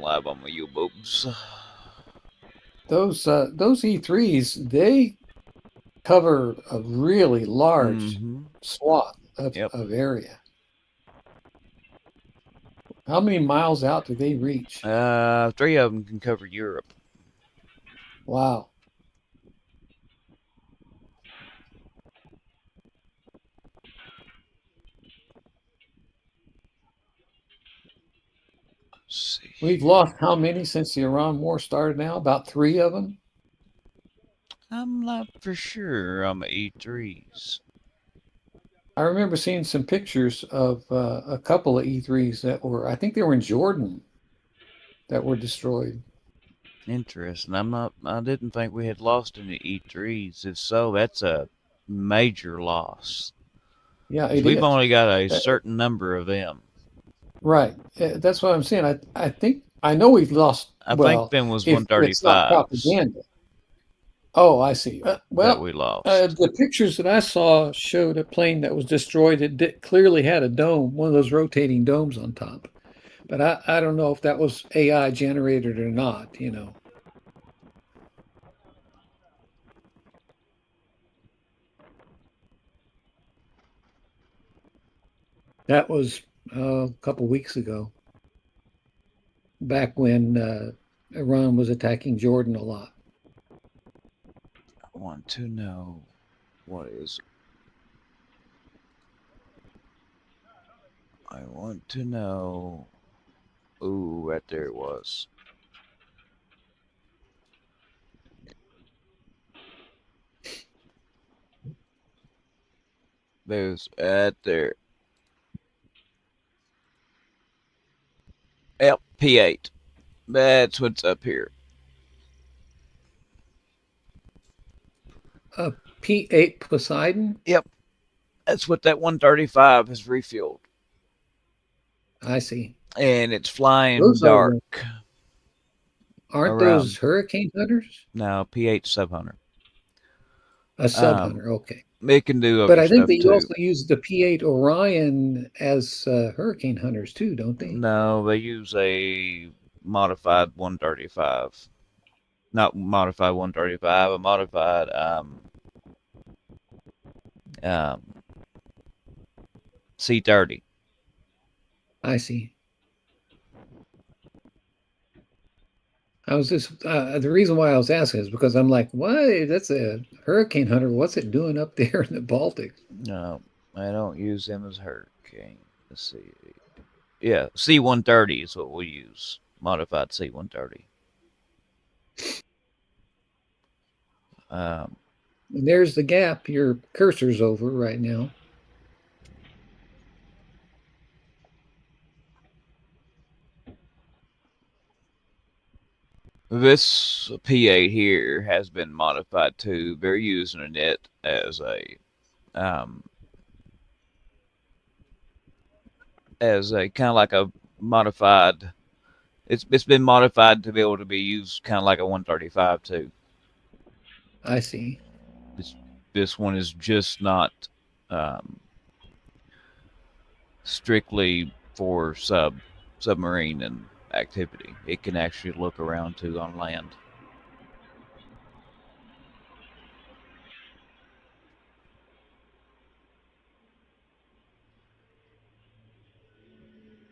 live on my U-boats. Those E3s, they cover a really large Mm-hmm. swath Yep. of area. How many miles out do they reach? Three of them can cover Europe. Wow. Let's see We've here. lost how many since the Iran war started now? About three of them? I'm not for sure on the E3s. I remember seeing some pictures of a couple of E3s that were, I think they were in Jordan that were destroyed. Interesting. I didn't think we had lost any E3s. If so, that's a major loss. Yeah, Because it we've is. only got a Uh, certain number of them. right. That's what I'm saying. I think I know we've lost, I think well, them was if it's not 135s propaganda. Oh, I see. that Well, we lost. the pictures that I saw showed a plane that was destroyed. Clearly had a dome, one of those rotating domes on top. But I don't know if that was AI generated or not, you know. That was a couple weeks ago, back when Iran was attacking Jordan a lot. I want to know what is. I want to know. Ooh, right there it was. There's right there. Yep, P8. That's what's up here. Uh, P8 Poseidon? Yep, that's what that 135 has refueled. I see. And it's flying Those are, dark aren't those around. hurricane hunters? Now, P8 sub hunter. A sub Um, hunter, okay. it can do But other I think stuff they too. also use the P8 Orion as hurricane hunters too, don't they? No, they use a modified 135. Not modified 135, a modified um, C30. I see. I was just the reason why I was asking is because I'm like, what? That's a hurricane hunter. What's it doing up there in the Baltic? No, I don't use them as hurricane. Let's see. Yeah, C130 is what we use. Modified C130. Um, And there's the gap your cursor's over right now. this P8 here has been modified too. They're using it um, as a kind of like a modified. It's been modified to be able to be used kind of like a 135 too. I see. This this one is just not um, strictly for submarine and activity. It can actually look around too on land.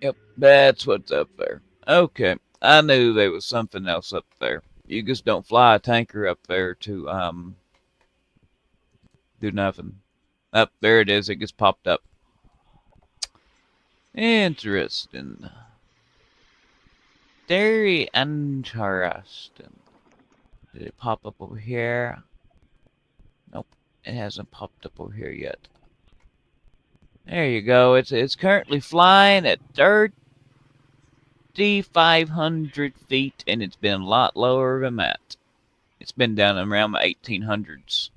Yep, that's what's up there. Okay, I knew there was something else up there. You just don't fly a tanker up there to do nothing. Up there it is. It gets popped up. Interesting. Very interesting. Did it pop up over here? Nope, it hasn't popped up over here yet. There you go. It's currently flying at 3,500 feet, and it's been a lot lower than that. It's been down around the 1800s.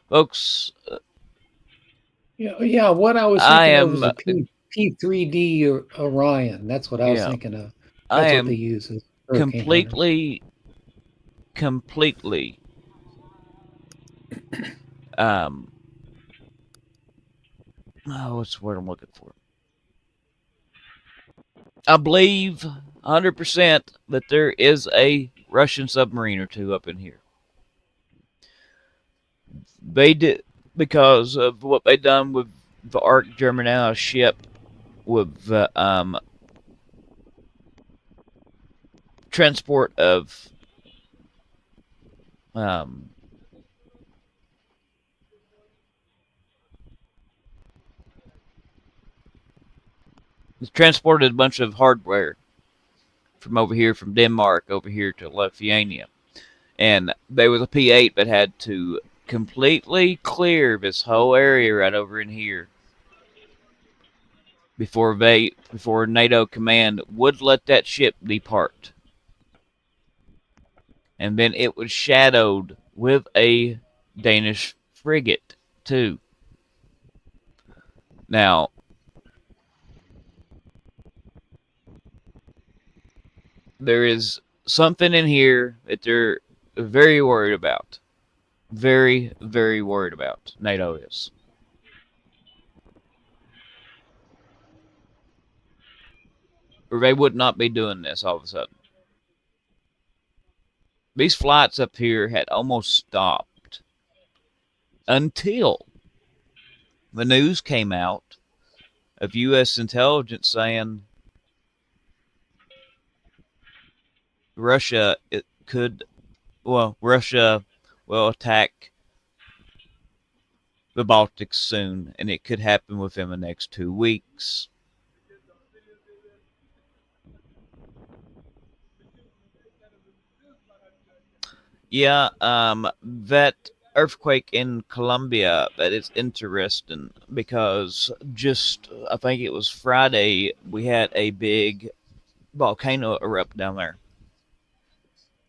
Folks, Yeah, yeah. What I was I thinking of am, was a P3D Orion. That's what I was yeah, thinking of. I That's what they am use as hurricane hunters. completely, completely, um, oh, what's the word I'm looking for? I believe 100% that there is a Russian submarine or two up in here. They did because of what they done with the Ark Germanau ship with the transport of um, transported a bunch of hardware from over here from Denmark over here to Lithuania, and there was a P8 that had to completely clear this whole area right over in here before NATO command would let that ship depart. And then it was shadowed with a Danish frigate too. Now there is something in here that they're very worried about. Very, very worried about. NATO is. Or they would not be doing this all of a sudden. These flights up here had almost stopped until the news came out of U.S. intelligence saying Russia it could Russia will attack the Baltics soon, and it could happen within the next 2 weeks. Yeah, that earthquake in Colombia, that is interesting because just, I think it was Friday, we had a big volcano erupt down there.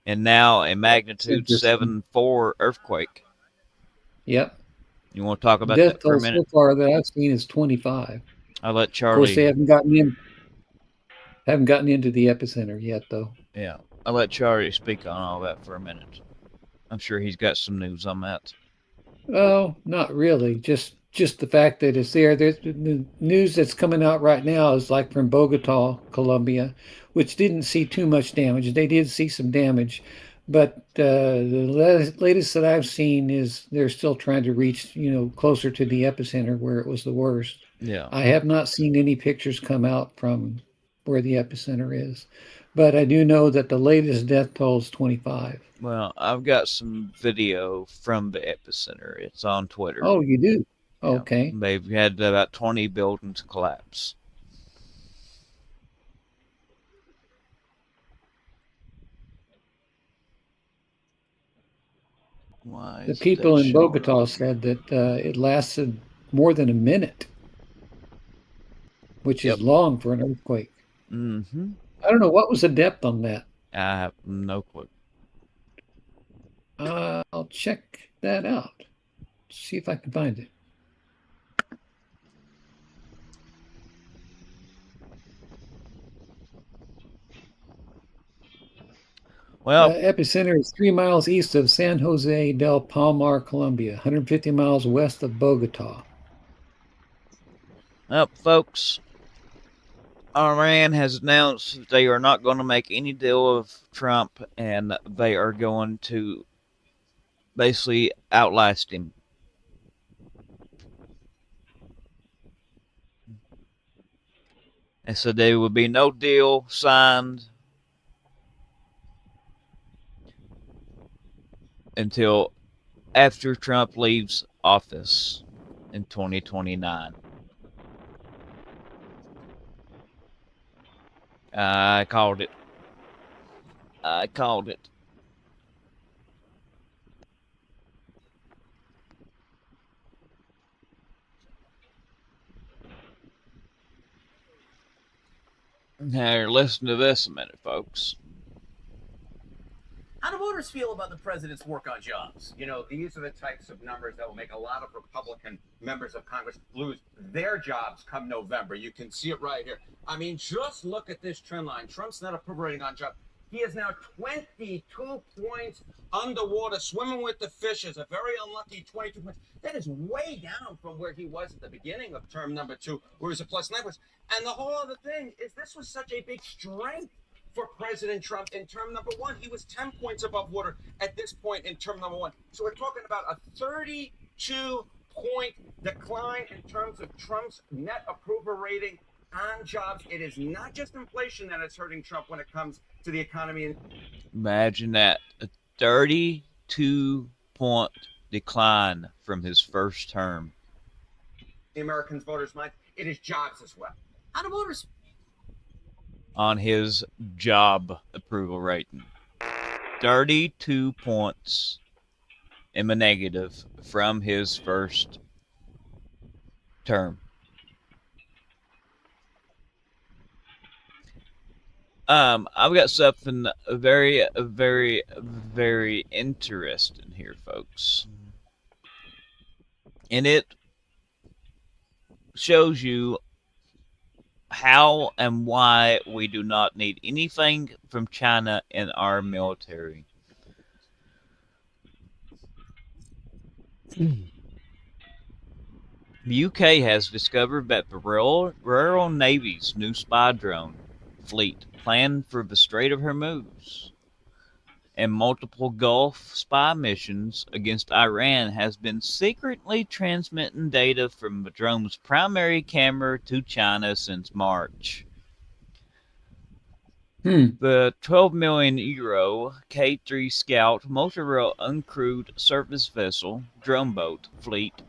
And now a It's magnitude interesting. 7.4 earthquake. Yep. You want to talk about Death that for a toll minute? so far that I've seen is 25. I'll let Of course, they Charlie, haven't gotten into the epicenter yet, though. yeah, I'll let Charlie speak on all that for a minute. I'm sure he's got some news on that. Oh, not really. Just the fact that it's there. There's the news that's coming out right now is like from Bogota, Colombia, which didn't see too much damage. They did see some damage, but the latest that I've seen is they're still trying to reach, closer to the epicenter where it was the worst. Yeah. I have not seen any pictures come out from where the epicenter is, but I do know that the latest death toll is 25. Well, I've got some video from the epicenter. It's on Twitter. Oh, you do? Yeah. Okay. They've had about 20 buildings collapse. Why The is that people in showing Bogota on? said that it lasted more than a minute, which Yep. is long for an earthquake. Mm-hmm. I don't know what was the depth on that. I have no clue. I'll check that out. See if I can find it. Well, Epicenter is 3 miles east of San Jose del Palmar, Colombia, 150 miles west of Bogota. well, folks, Iran has announced that they are not going to make any deal with Trump, and they are going to basically outlast him. And so there will be no deal signed until after Trump leaves office in 2029. I called it. I called it. Now, listen to this a minute, folks. How do voters feel about the president's work on jobs? You know, these are the types of numbers that will make a lot of Republican members of Congress lose their jobs come November. You can see it right here. I mean, just look at this trend line. Trump's not appropriating on jobs. He is now 22 points underwater, swimming with the fishes. A very unlucky 22 points. That is way down from where he was at the beginning of term number 2, where he was a plus 9 points. And the whole other thing is this was such a big strength for President Trump in term number 1. He was 10 points above water at this point in term number 1. So we're talking about a 32-point decline in terms of Trump's net approval rating on jobs. It is not just inflation that is hurting Trump when it comes to the economy. Imagine that, a 32-point decline from his first term. The Americans' voters' minds, it is jobs as well. How do voters on his job approval rating? 32 points in the negative from his first term. I've got something very, very, very interesting here, folks. And it shows you how and why we do not need anything from China in our military. The UK has discovered that the Royal Navy's new spy drone fleet planned for the Strait of Hormuz and multiple Gulf spy missions against Iran has been secretly transmitting data from the drone's primary camera to China since March. The €12 million K3 Scout multi-role uncrewed surface vessel drone boat fleet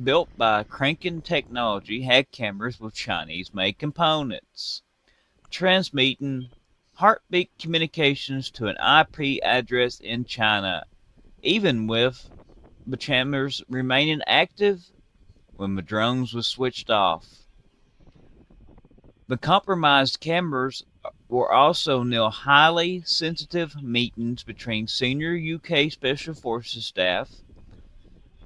built by Kraken Technology had cameras with Chinese-made components, transmitting heartbeat communications to an IP address in China, even with the cameras remaining active when the drones were switched off. The compromised cameras were also near highly sensitive meetings between senior UK Special Forces staff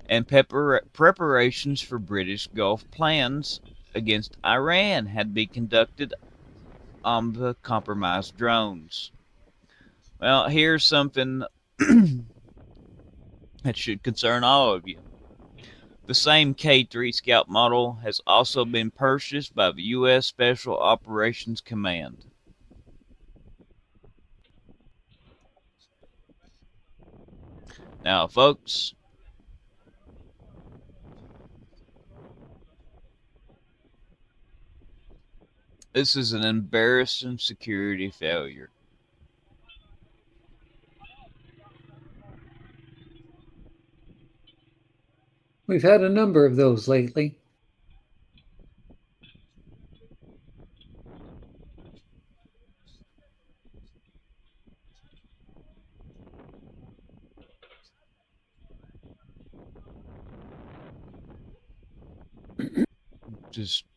and preparations for British Gulf plans against Iran had been conducted on the compromised drones. Well, here's something that should concern all of you. The same K3 Scout model has also been purchased by the U.S. Special Operations Command. Now, folks, this is an embarrassing security failure. We've had a number of those lately.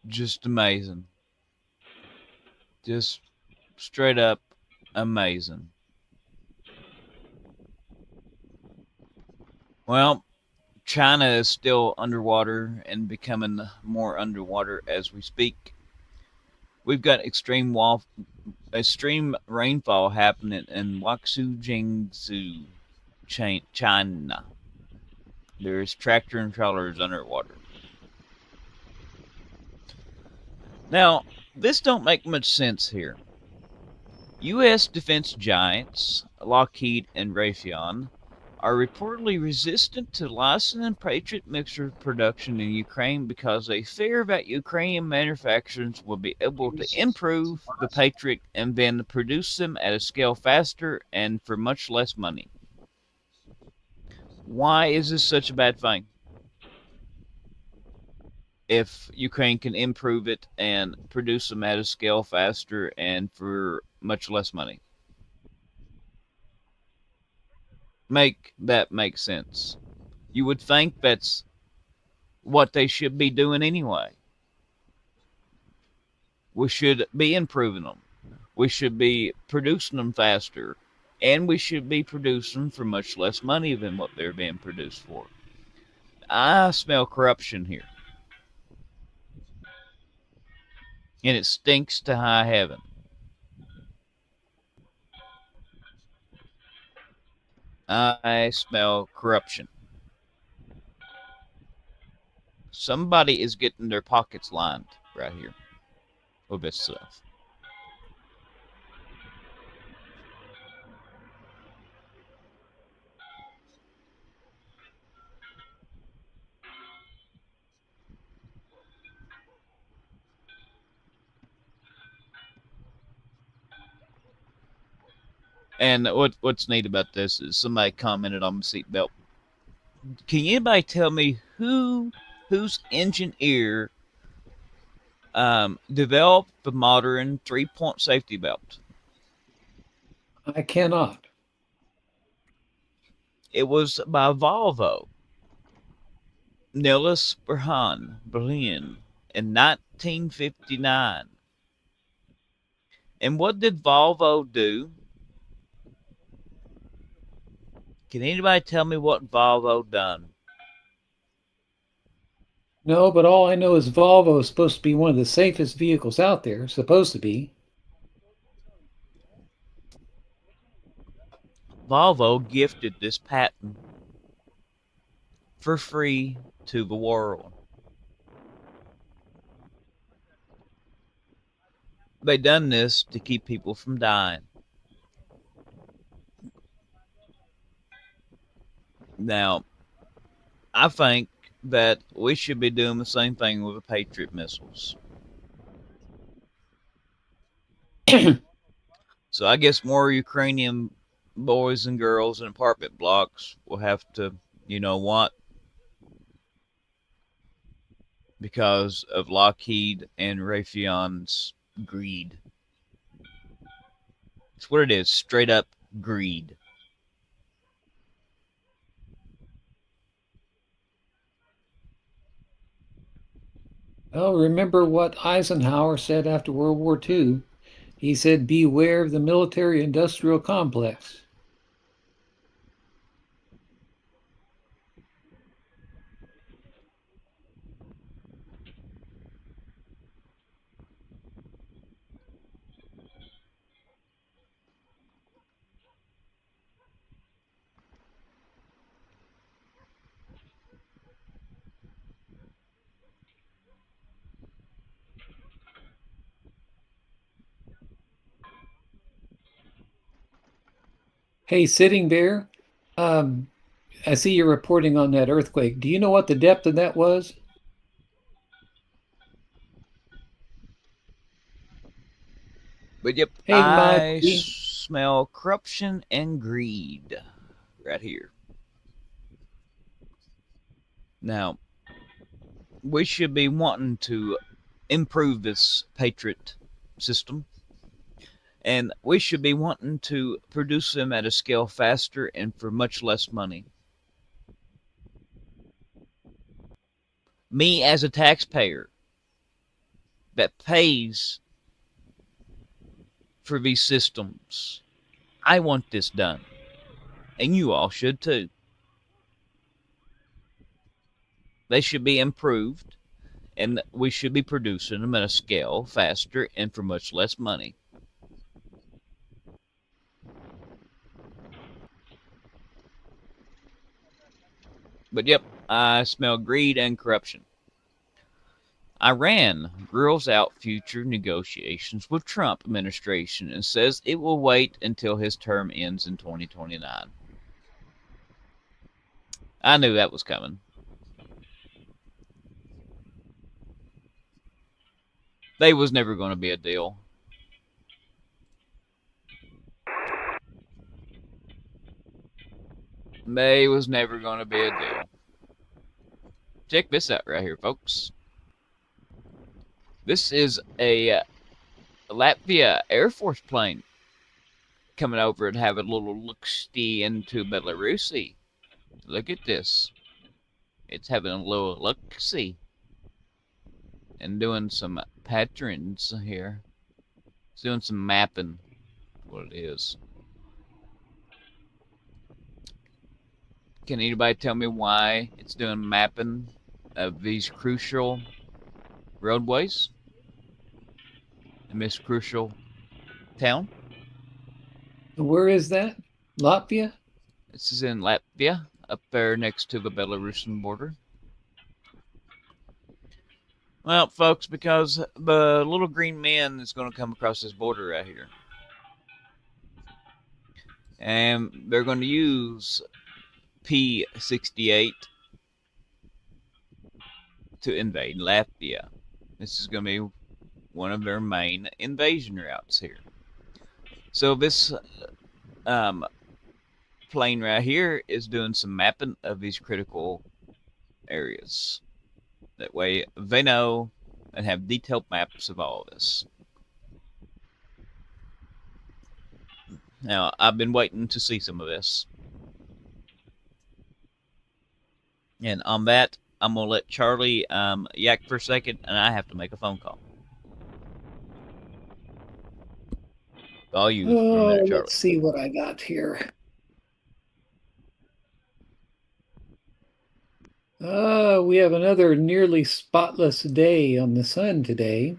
Just amazing. Just straight up amazing. Well, China is still underwater and becoming more underwater as we speak. We've got extreme rainfall happening in Guangzhou, Jiangsu, China. There's tractor and trailers underwater. Now, this don't make much sense here. U.S. defense giants Lockheed and Raytheon are reportedly resistant to licensing Patriot mixture production in Ukraine because they fear that Ukrainian manufacturers will be able to improve the Patriot and then produce them at a scale faster and for much less money. Why is this such a bad thing? If Ukraine can improve it and produce them at a scale faster and for much less money. Make that make sense. You would think that's what they should be doing anyway. We should be improving them. We should be producing them faster. And we should be producing them for much less money than what they're being produced for. I smell corruption here. And it stinks to high heaven. I smell corruption. Somebody is getting their pockets lined right here with this stuff. And what's neat about this is somebody commented on the seatbelt. Can anybody tell me whose engineer developed the modern 3-point safety belt? I cannot. It was by Volvo. Niels Berlin in 1959. And what did Volvo do? Can anybody tell me what Volvo done? No, but all I know is Volvo is supposed to be one of the safest vehicles out there, supposed to be. Volvo gifted this patent for free to the world. They done this to keep people from dying. Now, I think that we should be doing the same thing with the Patriot missiles. So I guess more Ukrainian boys and girls in apartment blocks will have to, you know what, because of Lockheed and Raytheon's greed. It's what it is, straight up greed. Well, remember what Eisenhower said after World War II. He said, beware of the military industrial complex. Hey, Sitting Bear, um, I see you're reporting on that earthquake. Do you know what the depth of that was? But yep, Hey, I Mike. smell corruption and greed right here. Now, we should be wanting to improve this Patriot system, and we should be wanting to produce them at a scale faster and for much less money. Me, as a taxpayer that pays for these systems, I want this done, and you all should too. They should be improved, and we should be producing them at a scale faster and for much less money. But yep, I smell greed and corruption. Iran rules out future negotiations with Trump administration and says it will wait until his term ends in 2029. I knew that was coming. They was never going to be a deal. They was never going to be a deal. Check this out right here, folks. This is a Latvia Air Force plane coming over and having a little look-see into Belarusi. Look at this. It's having a little look-see and doing some patterns here. It's doing some mapping. What it is. Can anybody tell me why it's doing mapping of these crucial roadways in this crucial town? Where is that? Latvia? This is in Latvia, up there next to the Belarusian border. Well, folks, because the little green man is going to come across this border right here. And they're going to use P-68 to invade Latvia. This is going to be one of their main invasion routes here. So this plane right here is doing some mapping of these critical areas. That way they know and have detailed maps of all of this. Now, I've been waiting to see some of this. And on that, I'm going to let Charlie yak for a second, and I have to make a phone call. All you for a minute, Charlie. Let's see what I got here. We have another nearly spotless day on the sun today.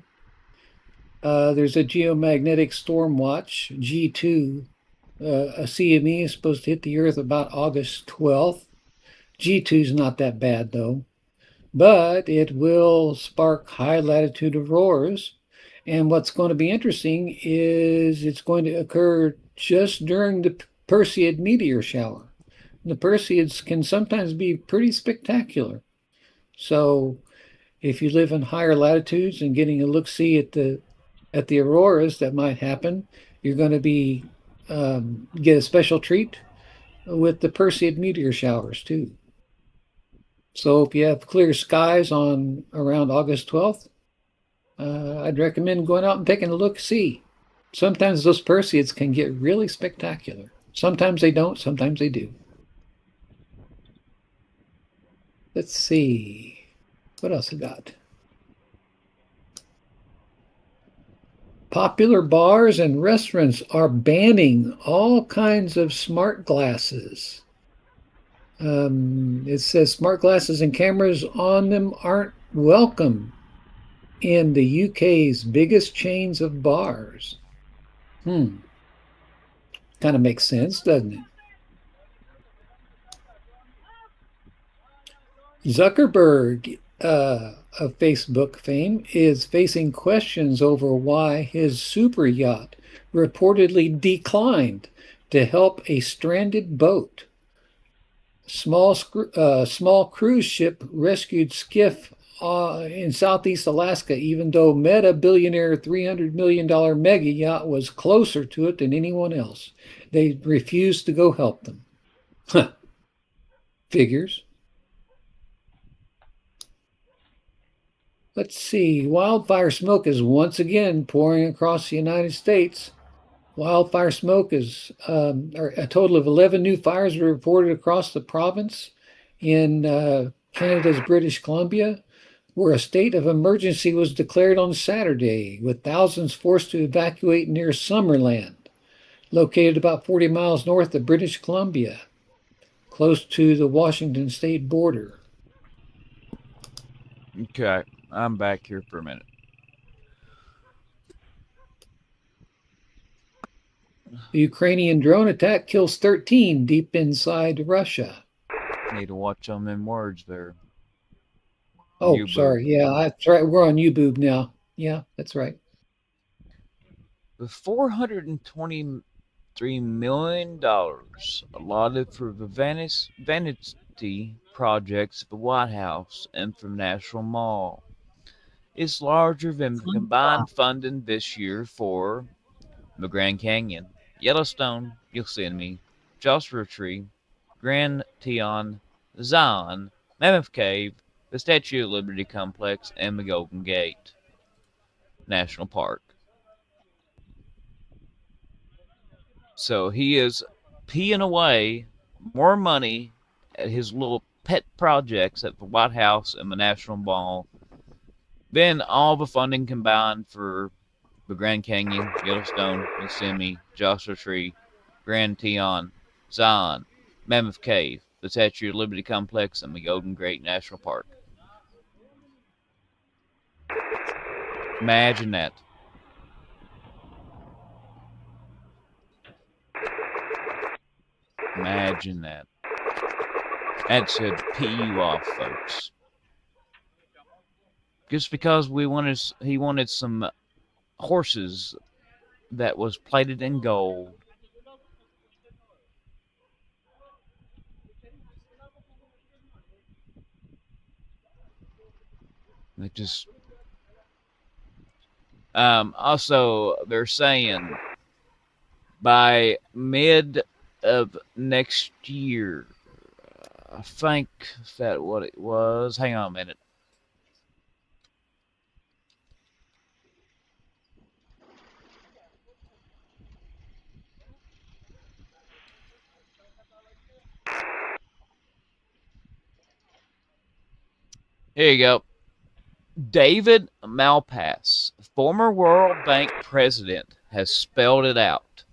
There's a geomagnetic storm watch, G2. A CME is supposed to hit the Earth about August 12th. G2 is not that bad, though. But it will spark high latitude auroras. And what's going to be interesting is it's going to occur just during the Perseid meteor shower. The Perseids can sometimes be pretty spectacular. So if you live in higher latitudes and getting a look-see at the auroras that might happen, you're going to be get a special treat with the Perseid meteor showers too. So if you have clear skies on around August 12th, I'd recommend going out and taking a look-see. Sometimes those Perseids can get really spectacular. Sometimes they don't, sometimes they do. Let's see. What else I got? Popular bars and restaurants are banning all kinds of smart glasses. It says smart glasses and cameras on them aren't welcome in the UK's biggest chains of bars. Kind of makes sense, doesn't it? Zuckerberg of Facebook fame is facing questions over why his super yacht reportedly declined to help a stranded boat. Small cruise ship rescued skiff in Southeast Alaska, even though Meta billionaire $300 million mega yacht was closer to it than anyone else. They refused to go help them. Figures. Let's see. Wildfire smoke is once again pouring across the United States. Wildfire smoke is a total of 11 new fires were reported across the province in Canada's British Columbia, where a state of emergency was declared on Saturday, with thousands forced to evacuate near Summerland, located about 40 miles north of British Columbia, close to the Washington state border. Okay, I'm back here for a minute. The Ukrainian drone attack kills 13 deep inside Russia. Need to watch on them words there. Oh, U-boob. sorry. Yeah, that's right. We're on YouTube now. Yeah, that's right. The $423 million allotted for the vanity projects at the White House and from National Mall is larger than the combined funding this year for the Grand Canyon, Yellowstone, Yosemite, Joshua Tree, Grand Teton, Zion, Mammoth Cave, the Statue of Liberty Complex, and the Golden Gate National Park. So he is peeing away more money at his little pet projects at the White House and the National Mall than all the funding combined for the Grand Canyon, Yellowstone, Yosemite, Joshua Tree, Grand Teton, Zion, Mammoth Cave, the Statue of Liberty Complex, and the Golden Gate National Park. Imagine that. Imagine that. That should pee you off, folks. Just because he wanted some horses that was plated in gold. It just also they're saying by mid of next year, I think that what it was. Hang on a minute. Here you go. David Malpass, former World Bank president, has spelled it out.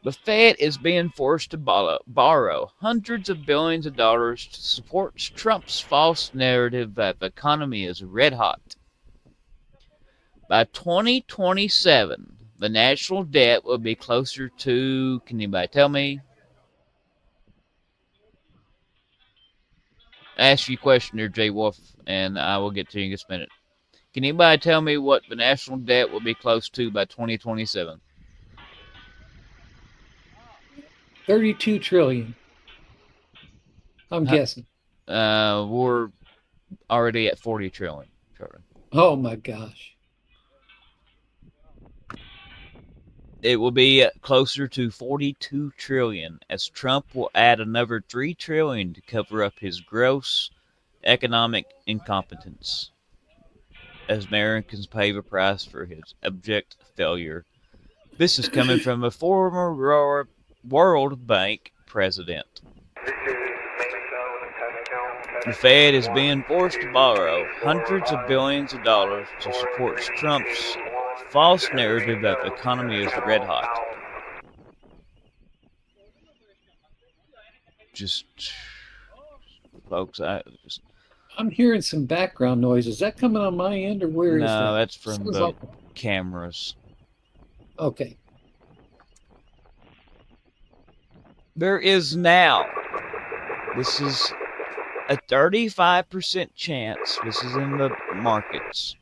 The Fed is being forced to borrow hundreds of billions of dollars to support Trump's false narrative that the economy is red hot. By 2027, the national debt will be closer to, can anybody tell me? I ask you a question there, Jay Wolf, and I will get to you in just a minute. Can anybody tell me what the national debt will be close to by 2027? 32 trillion. I'm guessing. We're already at 40 trillion. Oh my gosh. It will be closer to 42 trillion as Trump will add another 3 trillion to cover up his gross economic incompetence as Americans pay the price for his abject failure. This is coming from a former World Bank president. The Fed is being forced to borrow hundreds of billions of dollars to support Trump's false narrative that the economy is red hot. Just, folks, I'm hearing some background noise. Is that coming on my end or where is that? No, that's from the cameras. Okay. There is now, this is a 35% chance, this is in the markets,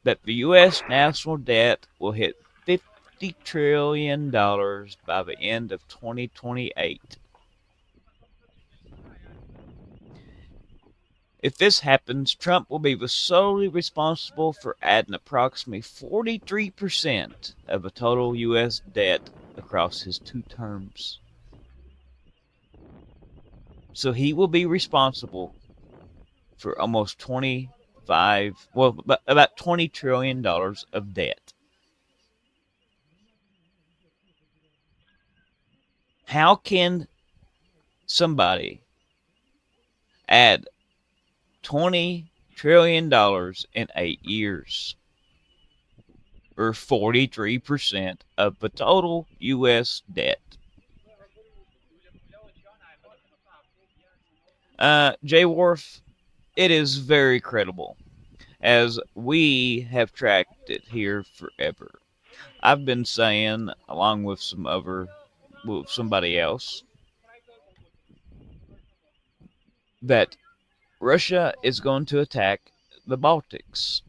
that the U.S. national debt will hit $50 trillion by the end of 2028. If this happens, Trump will be solely responsible for adding approximately 43% of the total U.S. debt across his 2 terms. So he will be responsible for almost about $20 trillion of debt. How can somebody add $20 trillion in 8 years, or 43% of the total U.S. debt? Jay Wharf, it is very credible, as we have tracked it here forever. I've been saying, along with somebody else, that Russia is going to attack the Baltics.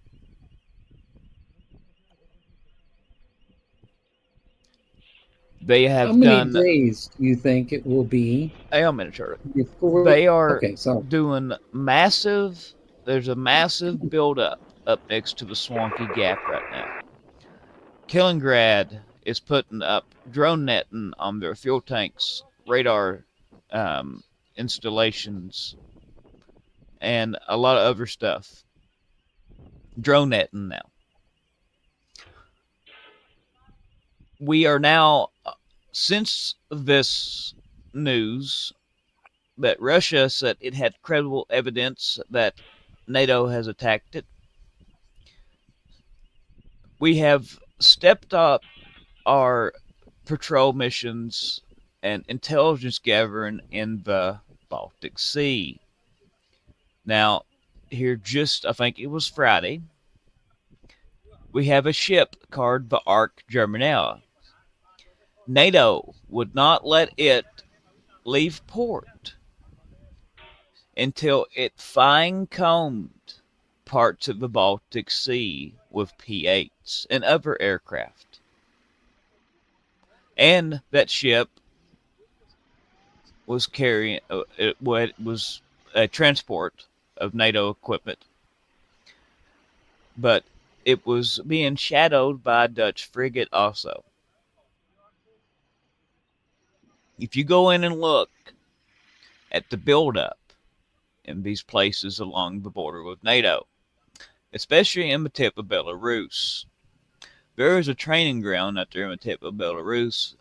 They have How many days do you think it will be? Hang on a minute, Charlie. Before... They are okay, doing massive. There's a massive buildup up next to the Swampy Gap right now. Kaliningrad is putting up drone netting on their fuel tanks, radar installations, and a lot of other stuff. Drone netting now. We are now, since this news that Russia said it had credible evidence that NATO has attacked it, we have stepped up our patrol missions and intelligence gathering in the Baltic Sea. Now, here I think it was Friday, we have a ship called the Ark Germinal. NATO would not let it leave port until it fine-combed parts of the Baltic Sea with P-8s and other aircraft. And that ship was carrying it was a transport of NATO equipment, but it was being shadowed by a Dutch frigate also. If you go in and look at the buildup in these places along the border with NATO, especially in the tip of Belarus, there is a training ground out there in the tip of Belarus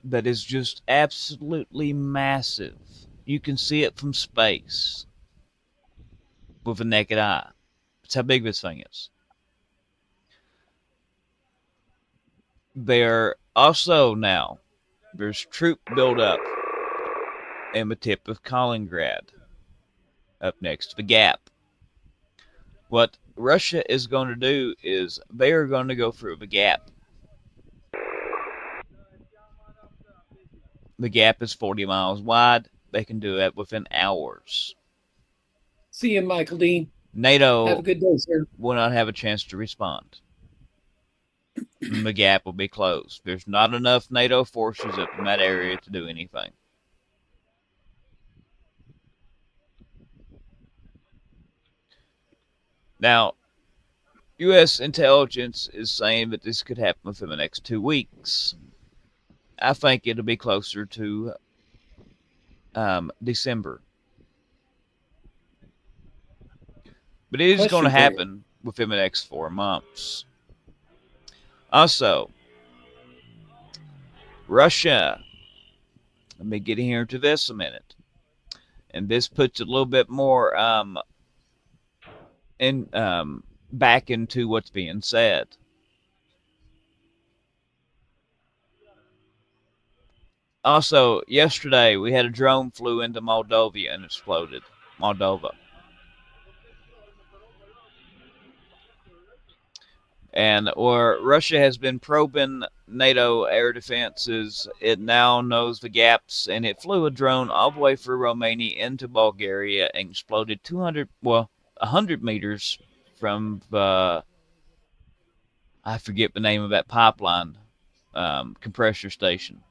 that is just absolutely massive. You can see it from space with the naked eye. That's how big this thing is. There also now, there's troop buildup in the tip of Kaliningrad, up next to the Gap. What Russia is going to do is they are going to go through the Gap. The Gap is 40 miles wide. They can do that within hours. See you, Michael Dean. Have a NATO good day, sir. will not have a chance to respond. The Gap will be closed. There's not enough NATO forces up in that area to do anything. Now, U.S. intelligence is saying that this could happen within the next 2 weeks. I think it'll be closer to December. But it is going to happen within the next 4 months. Also, Russia, let me get here to this a minute. And this puts a little bit more back into what's being said. Also, yesterday we had a drone flew into Moldova and exploded. Moldova. And where Russia has been probing NATO air defenses, it now knows the gaps, and it flew a drone all the way through Romania into Bulgaria and exploded 100 meters from the, I forget the name of that pipeline, compressor station.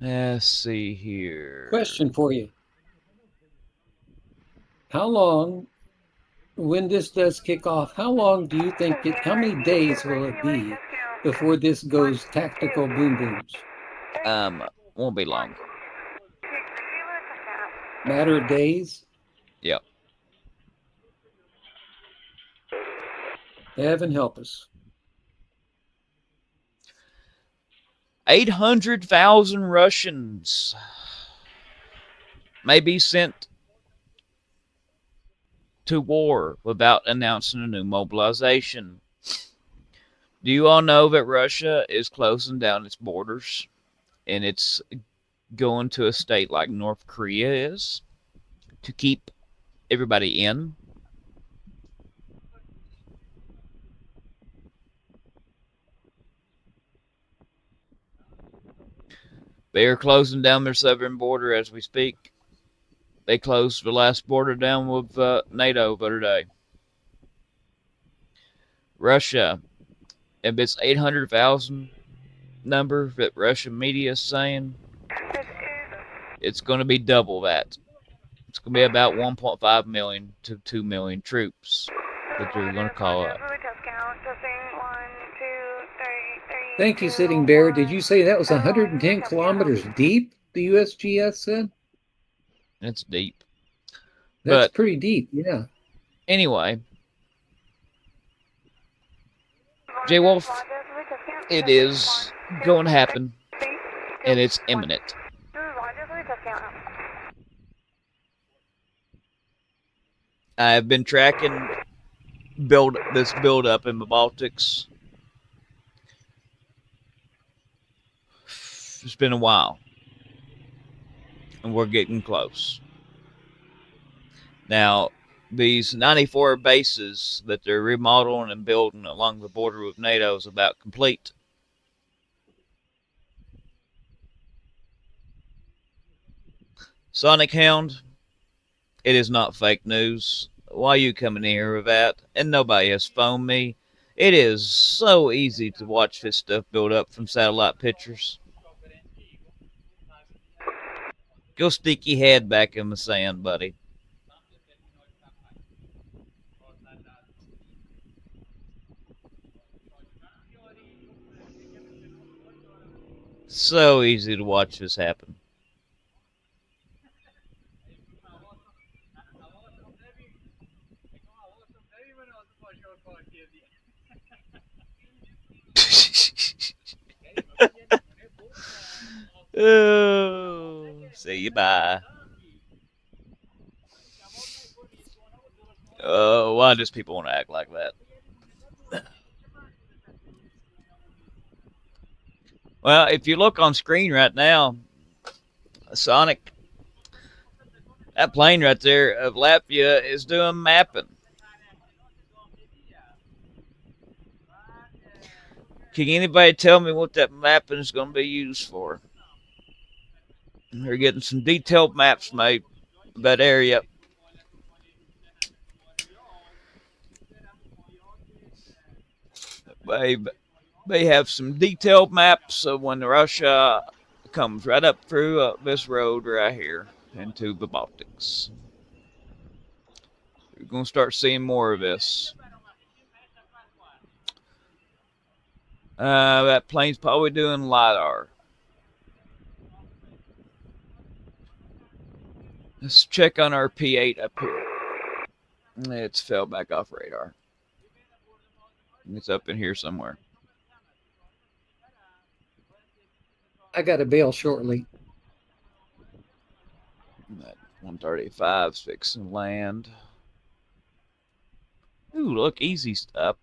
Let's see here. Question for you. How long, when this does kick off, how long do you think how many days will it be before this goes tactical boom booms? Won't be long. Matter of days? Yep. Heaven help us. 800,000 Russians may be sent to war without announcing a new mobilization. Do you all know that Russia is closing down its borders and it's going to a state like North Korea is to keep everybody in? They are closing down their southern border as we speak. They closed the last border down with NATO the other day. Russia, if it's 800,000 number that Russian media is saying, it's going to be double that. It's going to be about 1.5 million to 2 million troops that they're going to call up. Thank you, Sitting Bear. Did you say that was 110 kilometers deep, the USGS said? It's deep. That's pretty deep, yeah. Anyway, J Wolf, it is going to happen, and it's imminent. I've been tracking this build up in the Baltics. It's been a while, and we're getting close. Now, these 94 bases that they're remodeling and building along the border with NATO is about complete. Sonic Hound, it is not fake news. Why are you coming in here with that? And nobody has phoned me. It is so easy to watch this stuff build up from satellite pictures. Go stick your head back in the sand, buddy. So easy to watch this happen. Oh, see you bye. Oh, why does people want to act like that? Well, if you look on screen right now, Sonic, that plane right there of Latvia is doing mapping. Can anybody tell me what that mapping is going to be used for? They're getting some detailed maps made of that area. They, they have some detailed maps of when Russia comes right up through this road right here into the Baltics. We're going to start seeing more of this. That plane's probably doing LiDAR. Let's check on our P8 up here. It's fell back off radar. It's up in here somewhere. I got to bail shortly. That 135's fixing land. Ooh, look, easy stuff.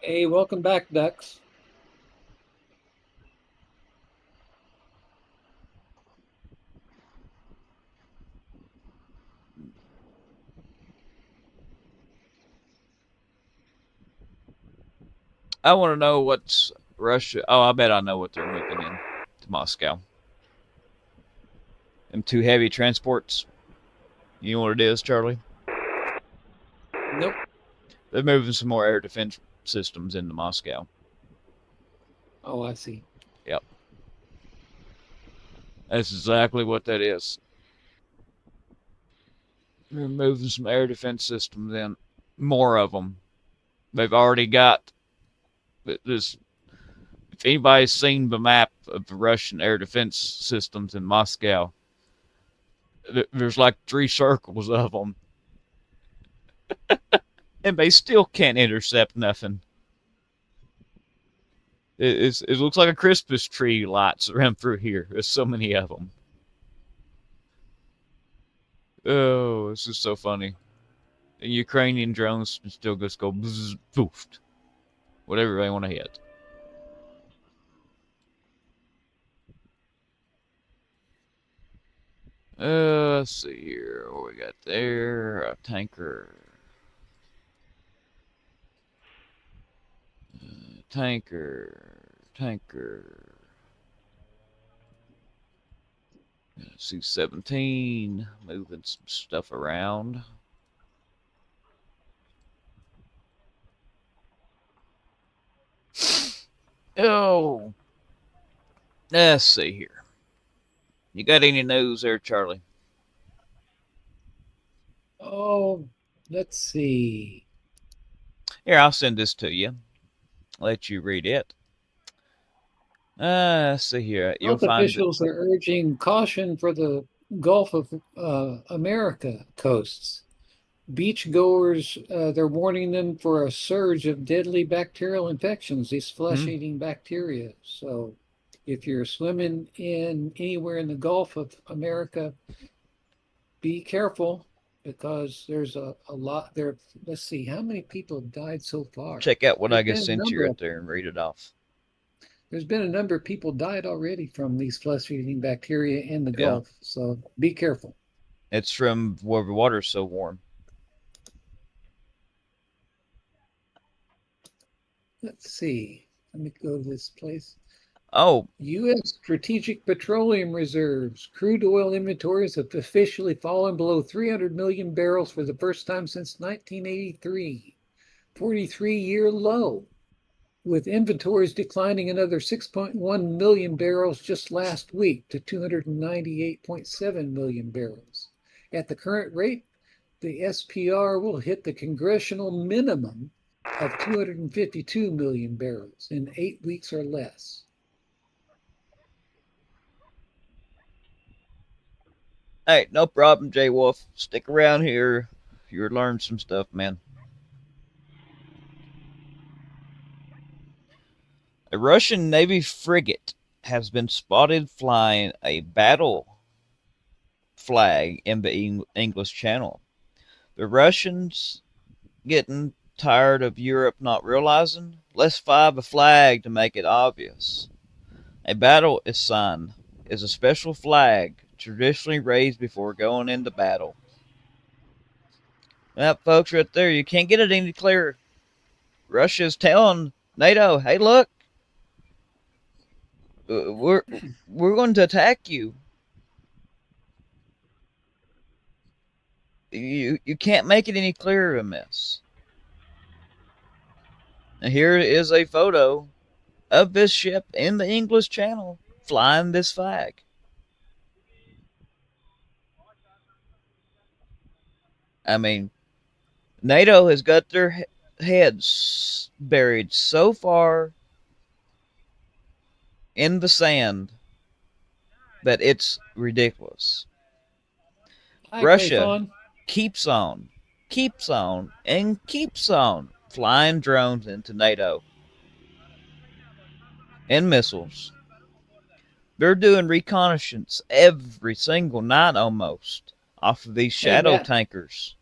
Hey, welcome back, Ducks. I want to know what's Russia. Oh, I bet I know what they're moving in to Moscow. Them two heavy transports. You know what it is, Charlie? Nope. They're moving some more air defense systems into Moscow. Oh, I see. Yep. That's exactly what that is. They're moving some air defense systems in. More of them. They've already got this. If anybody's seen the map of the Russian air defense systems in Moscow, there's like 3 circles of them. And they still can't intercept nothing. It looks like a Christmas tree lights around through here. There's so many of them. Oh, this is so funny. The Ukrainian drones still just go bzz, poofed. Whatever they want to hit. Let's see here. What we got there? A tanker. Tanker. C-17. Moving some stuff around. Oh. Let's see here. You got any news there, Charlie? Oh, let's see. Here, I'll send this to you. Let you read it. Let's see here. You'll Health find officials are urging caution for the Gulf of America coasts. Beachgoers, they're warning them for a surge of deadly bacterial infections, these flesh-eating bacteria. So if you're swimming in anywhere in the Gulf of America, be careful because there's a lot there. Let's see, how many people have died so far? check out what I There's just been a sent you number right of there and read it off. there's been a number of people died already from these flesh-eating bacteria in the Yeah. Gulf. So be careful. It's from where the water's so warm. Let's see. Let me go to this place. Oh, U.S. Strategic Petroleum Reserves. Crude oil inventories have officially fallen below 300 million barrels for the first time since 1983. 43-year low, with inventories declining another 6.1 million barrels just last week to 298.7 million barrels. At the current rate, the SPR will hit the congressional minimum of 252 million barrels in 8 weeks or less. hey, no problem, Jay Wolf. Stick around here. You'll learn some stuff, man. A Russian Navy frigate has been spotted flying a battle flag in the English Channel. The Russians getting tired of Europe not realizing? Let's fly a flag to make it obvious. A battle sign is a special flag traditionally raised before going into battle. That, folks, right there, you can't get it any clearer. Russia's telling NATO, hey, look, we're going to attack you. You can't make it any clearer than this. And here is a photo of this ship in the English Channel flying this flag. I mean, NATO has got their heads buried so far in the sand that it's ridiculous. Hi, Russia Clayfawn. keeps on, and keeps on flying drones into NATO and missiles. They're doing reconnaissance every single night almost off of these Hey, shadow Matt. tankers.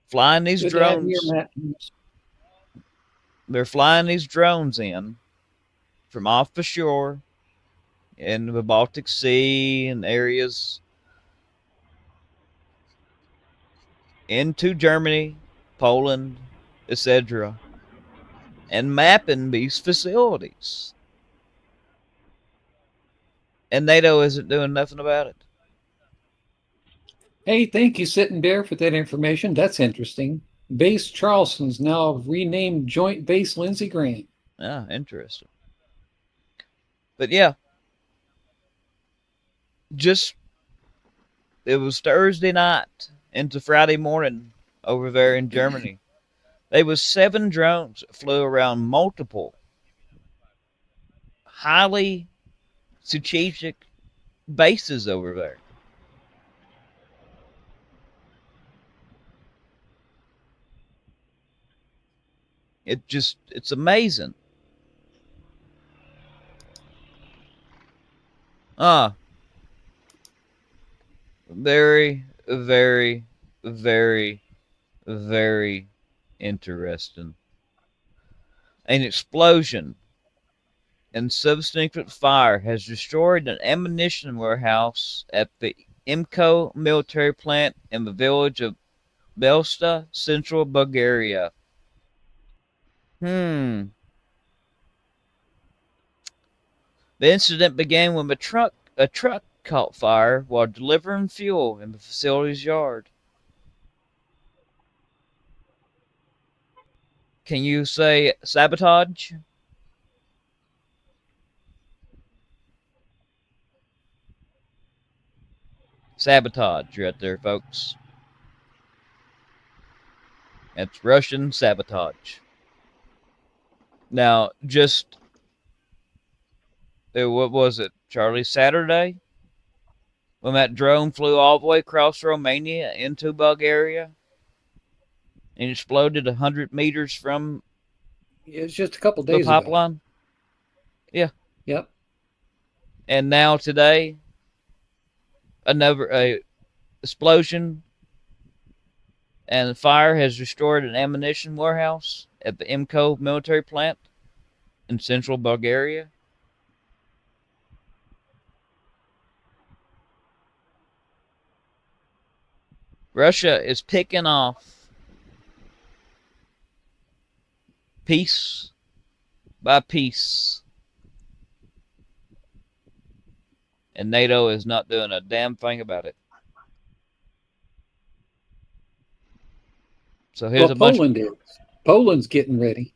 Flying these Good to have you drones. here, Matt. They're flying these drones in from off the shore in the Baltic Sea and areas into Germany, Poland, etc., and mapping these facilities. And NATO isn't doing nothing about it. Hey, thank you, Sitting Bear, for that information. That's interesting. Base Charleston's now renamed Joint Base Lindsey Graham. Ah, interesting. But yeah, just it was Thursday night into Friday morning over there in Germany. There was 7 drones that flew around multiple highly strategic bases over there. It's amazing. Ah, very, very, very, very interesting. An explosion and subsequent fire has destroyed an ammunition warehouse at the IMCO military plant in the village of Belsta, central Bulgaria. The incident began when a truck caught fire while delivering fuel in the facility's yard. Can you say sabotage? Sabotage right there, folks. It's Russian sabotage. Now, just what was it, Charlie? Saturday, when that drone flew all the way across Romania into Bulgaria and exploded 100 meters from It's just a couple the days ago. pipeline. Yeah. Yep. And now today, another explosion and fire has destroyed an ammunition warehouse at the IMCO military plant. in central Bulgaria. Russia is picking off piece by piece, and NATO is not doing a damn thing about it. So here's Well, a bunch. Poland is. Poland's getting ready.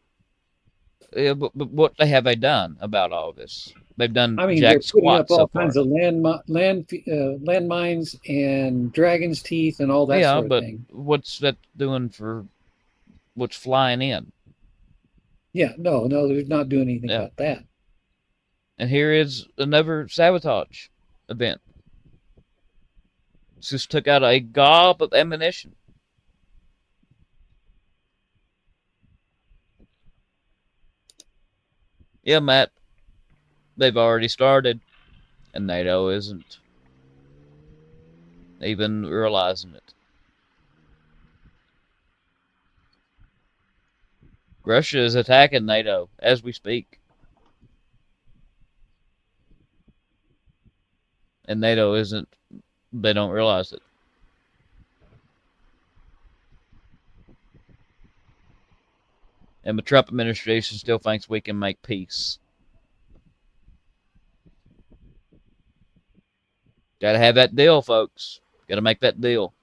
But what have they done about all this? They've done I mean, they're jack putting squat up so all kinds far. of landmines and dragon's teeth and all that Yeah, sort of but thing. what's that doing for what's flying in? Yeah, no, they're not doing anything Yeah. about that. And here is another sabotage event. Just took out a gob of ammunition. Yeah, Matt, they've already started, and NATO isn't even realizing it. Russia is attacking NATO as we speak, and NATO isn't. They don't realize it. And the Trump administration still thinks we can make peace. Got to have that deal, folks. Got to make that deal.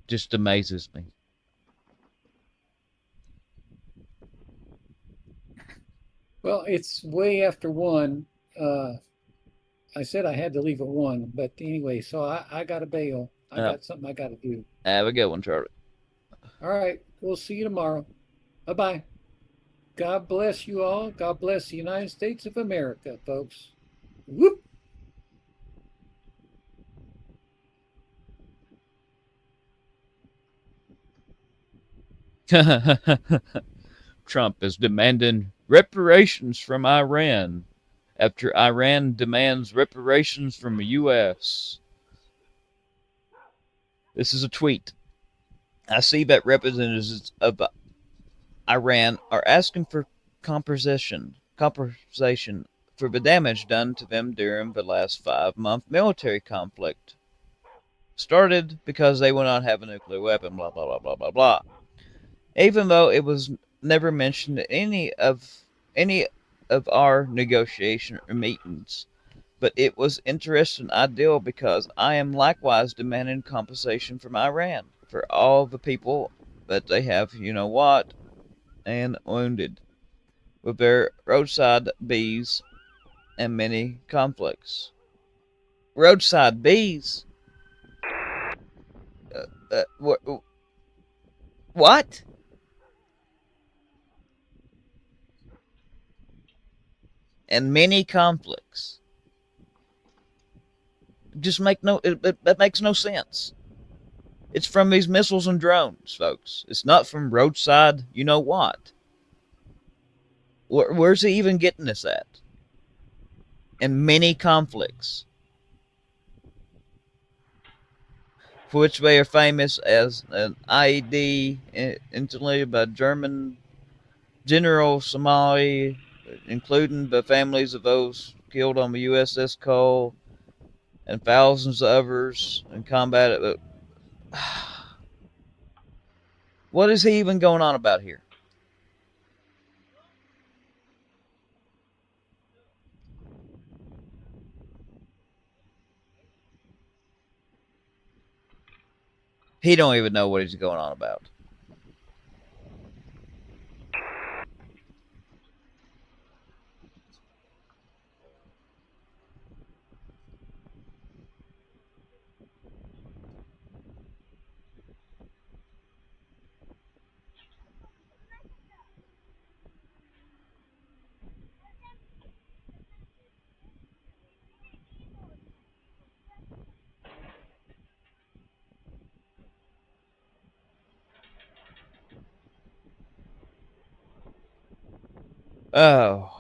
Just amazes me. Well, it's way after 1. I said I had to leave at 1, but anyway, so I got to bail. I Yeah. got something I got to do. Have a good one, Charlie. All right, we'll see you tomorrow. Bye-bye. God bless you all. God bless the United States of America, folks. Whoop. Trump is demanding reparations from Iran after Iran demands reparations from the U.S. This is a tweet. I see that representatives of Iran are asking for compensation for the damage done to them during the last 5-month military conflict. Started because they will not have a nuclear weapon, blah, blah, blah, blah, blah, blah. Even though it was never mentioned in any of our negotiation or meetings. But it was interesting ideal because I am likewise demanding compensation from Iran for all the people that they have, you know what, and wounded with their roadside bees and many conflicts. Roadside bees? What? And many conflicts. Just make no. That makes no sense. It's from these missiles and drones, folks. It's not from roadside. You know what? Where's he even getting this at? And many conflicts, for which they are famous as an IED instantly by German General Somali, including the families of those killed on the USS Cole and thousands of others in combat. What is he even going on about here? He don't even know what he's going on about. Oh.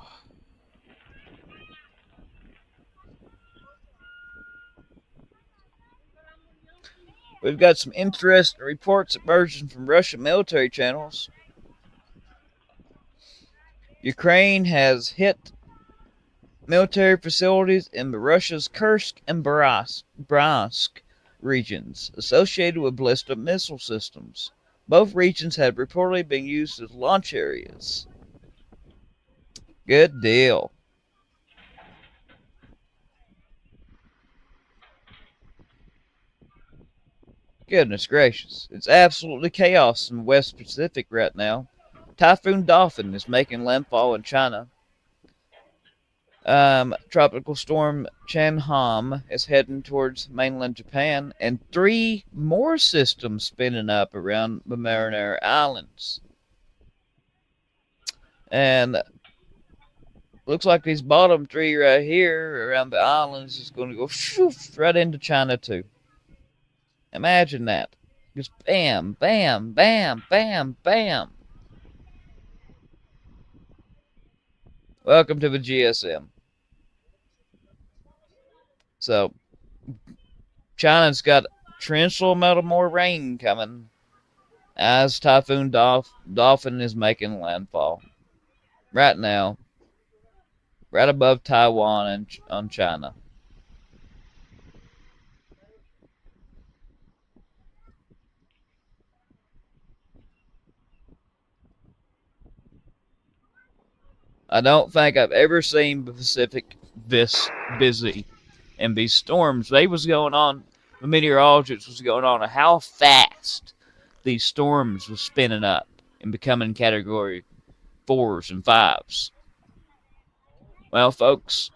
We've got some interesting reports emerging from Russian military channels. Ukraine has hit military facilities in Russia's Kursk and Bryansk regions associated with ballistic missile systems. Both regions had reportedly been used as launch areas. Good deal. Goodness gracious. It's absolutely chaos in the West Pacific right now. Typhoon Dolphin is making landfall in China. Tropical storm Chanham is heading towards mainland Japan, and 3 more systems spinning up around the Marinara Islands. And looks like these bottom 3 right here around the islands is going to go shoof, right into China too. Imagine that. Just bam, bam, bam, bam, bam. Welcome to the GSM. So, China's got a torrential amount of more rain coming as Typhoon Dolphin is making landfall right now, right above Taiwan and on China. I don't think I've ever seen the Pacific this busy. And these storms, they was going on, the meteorologists was going on how fast these storms was spinning up and becoming category 4s and 5s. Well, folks,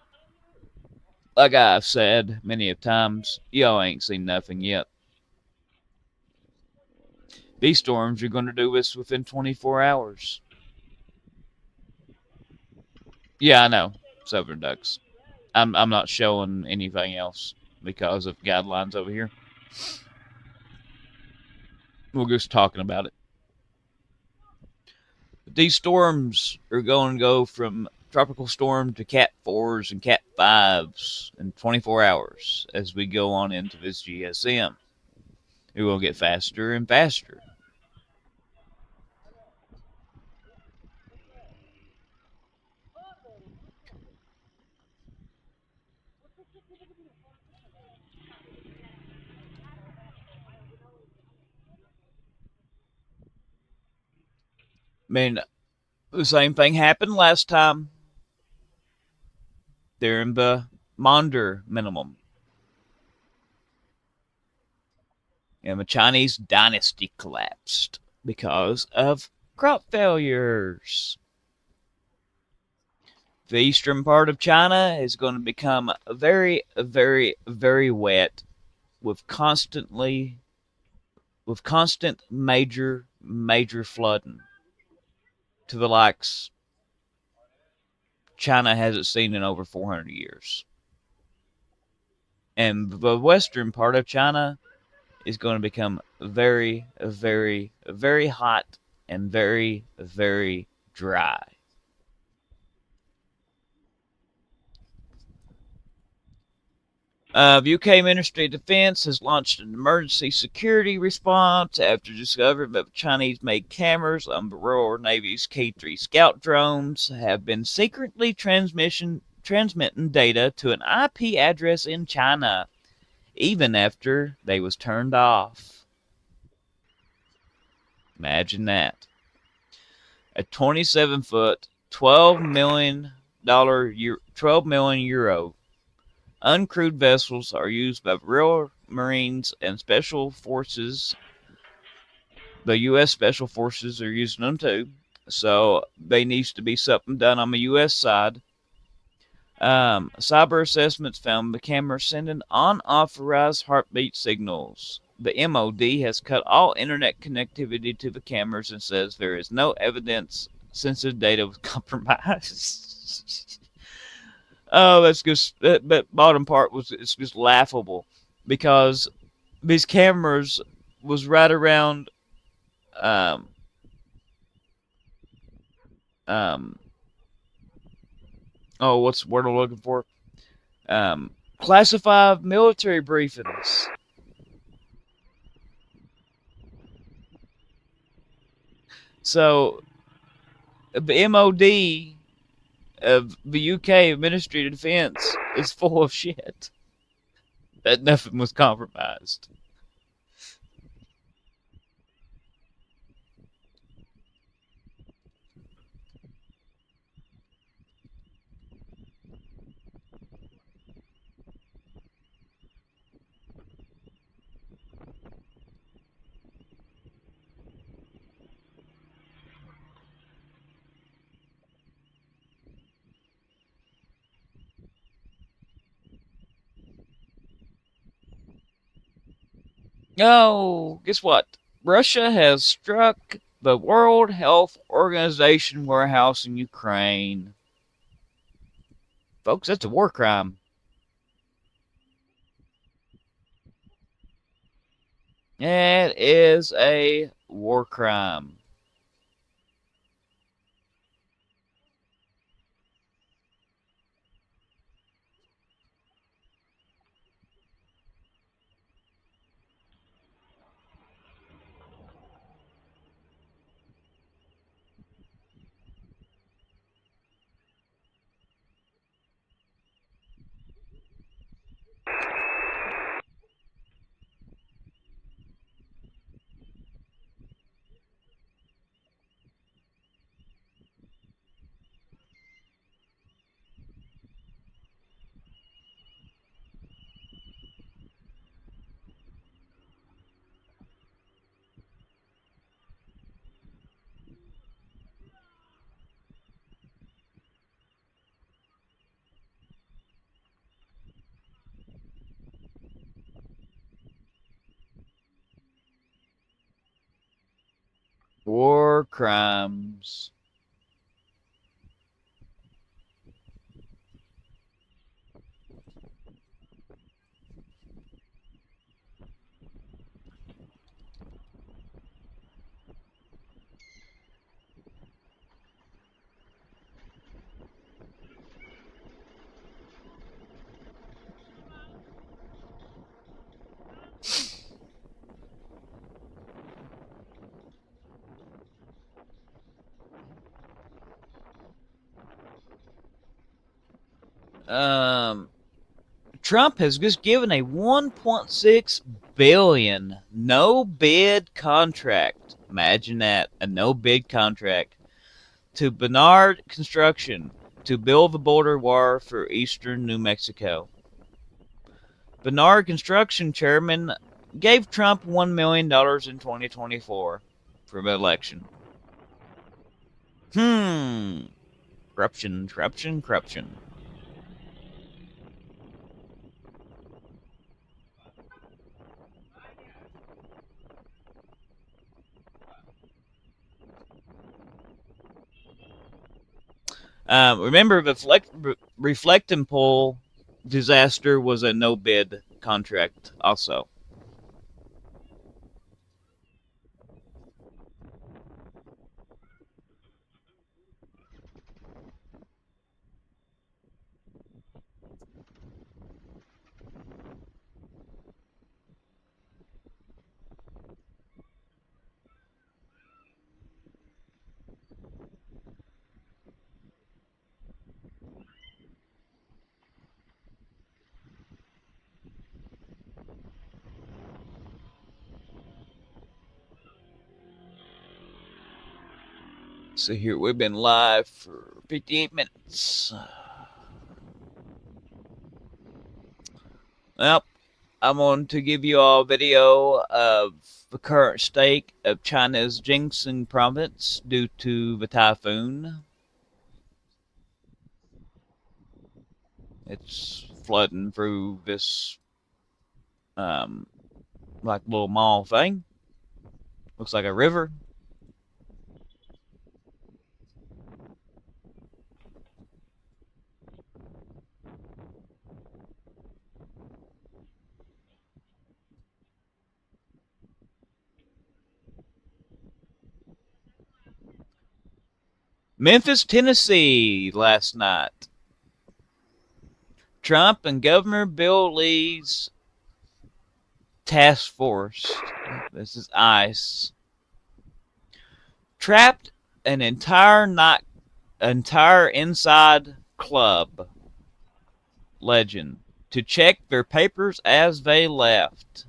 like I've said many of times, y'all ain't seen nothing yet. These storms are going to do this within 24 hours. Yeah, I know. Southern ducks. I'm not showing anything else because of guidelines over here. We're just talking about it. But these storms are going to go from tropical storm to Cat 4s and Cat 5s in 24 hours as we go on into this GSM. It will get faster and faster. I mean, the same thing happened last time. They're in the Maunder minimum. And the Chinese dynasty collapsed because of crop failures. The eastern part of China is going to become very, very, very wet with constant major flooding to the likes China hasn't seen in over 400 years. And the western part of China is going to become very, very, very hot and very, very dry. The UK Ministry of Defense has launched an emergency security response after discovering that Chinese-made cameras on the Royal Navy's K-3 scout drones have been secretly transmitting data to an IP address in China, even after they was turned off. Imagine that. A 27-foot, $12 million euro uncrewed vessels are used by Royal Marines and Special Forces. The U.S. Special Forces are using them too. So there needs to be something done on the U.S. side. Cyber assessments found the camera sending unauthorized heartbeat signals. The MOD has cut all internet connectivity to the cameras and says there is no evidence sensitive data was compromised. Oh, that's just that bottom part it's just laughable because these cameras was right around um what's the word I'm looking for? Classified military briefings. So the MOD of the UK Ministry of Defence is full of shit. That nothing was compromised. Oh, guess what? Russia has struck the World Health Organization warehouse in Ukraine. Folks, that's a war crime. It is a war crime. War crimes. Um, Trump has just given a 1.6 billion no bid contract. Imagine that, a no bid contract to Bernard Construction to build the border wall for eastern New Mexico. Bernard Construction chairman gave Trump $1 million in 2024 for the election. Corruption, corruption, corruption. Remember, the reflecting pole disaster was a no bid contract, also. So here we've been live for 58 minutes. Well, I'm going to give you all a video of the current state of China's Jiangxi province due to the typhoon. It's flooding through this like little mall thing. Looks like a river. Memphis, Tennessee, last night. Trump and Governor Bill Lee's task force, this is ICE, trapped an entire inside club legend to check their papers as they left.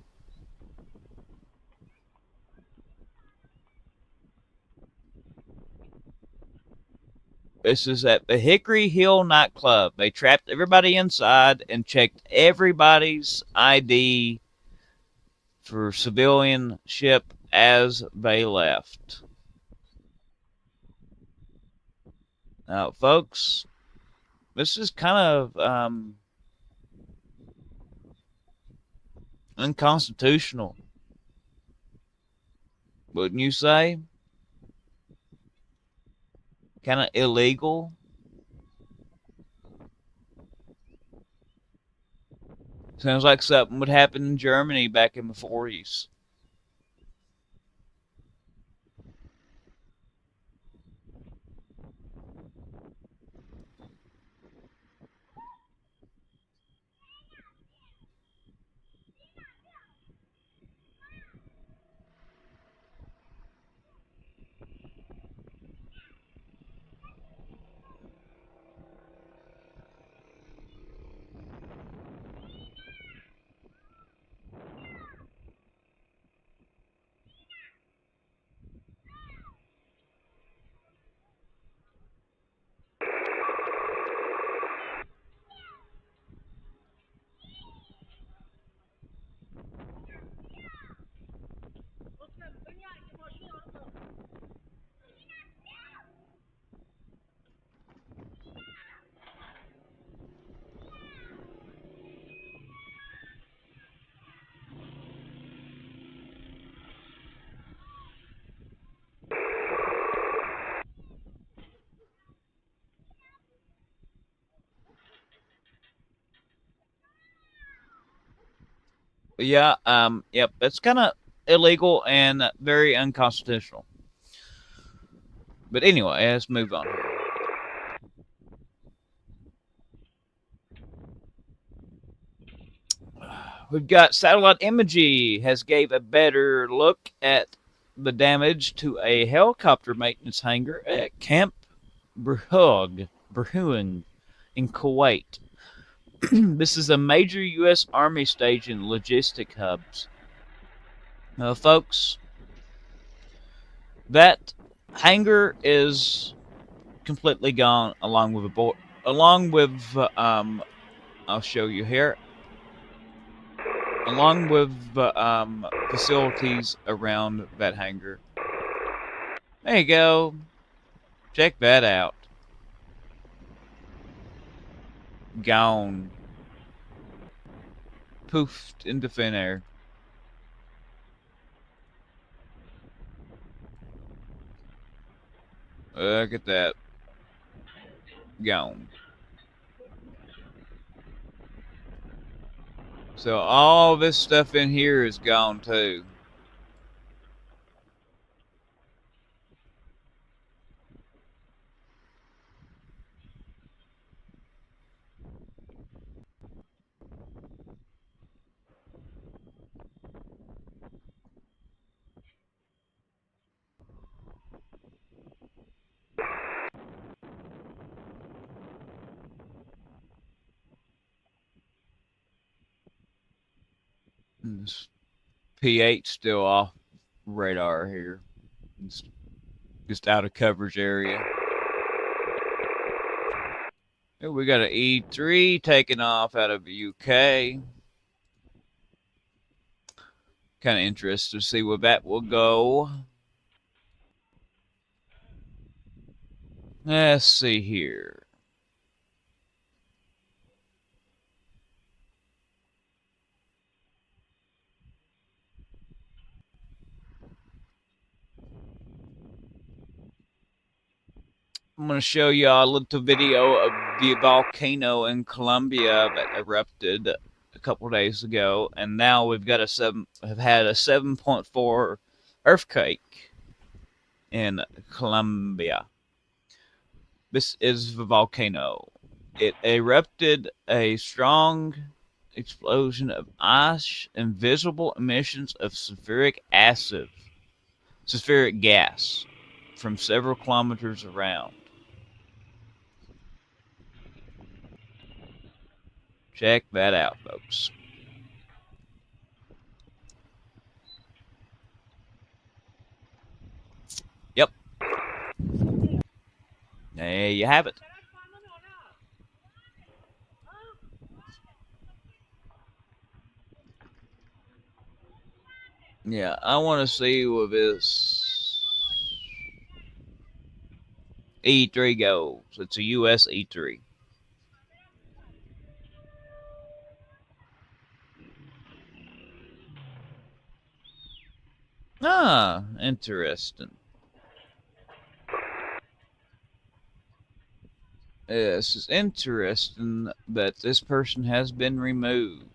This is at the Hickory Hill nightclub. They trapped everybody inside and checked everybody's ID for civilianship as they left. Now, folks, this is kind of unconstitutional, wouldn't you say? Kind of illegal. Sounds like something would happen in Germany back in the 40s. Yeah, yep, that's kind of illegal and very unconstitutional. But anyway, let's move on. We've got satellite imagery has gave a better look at the damage to a helicopter maintenance hangar at Camp Burhung in Kuwait. This is a major U.S. Army station logistic hubs. Now, folks, that hangar is completely gone along with I'll show you here, along with facilities around that hangar. There you go. Check that out. Gone. Poofed into thin air. Look at that. Gone. So all this stuff in here is gone too. This P8 still off radar here. It's just out of coverage area. Here we got an E3 taking off out of the UK. Kind of interested to see where that will go. Let's see here. I'm going to show y'all a little video of the volcano in Colombia that erupted a couple days ago, and now we've got have had a 7.4 earthquake in Colombia. This is the volcano. It erupted a strong explosion of ice and visible emissions of sulfuric gas. from several kilometers around. Check that out, folks. Yep. There you have it. Yeah, I want to see where this E3 goes. It's a US E3. Ah, interesting. This is interesting that this person has been removed.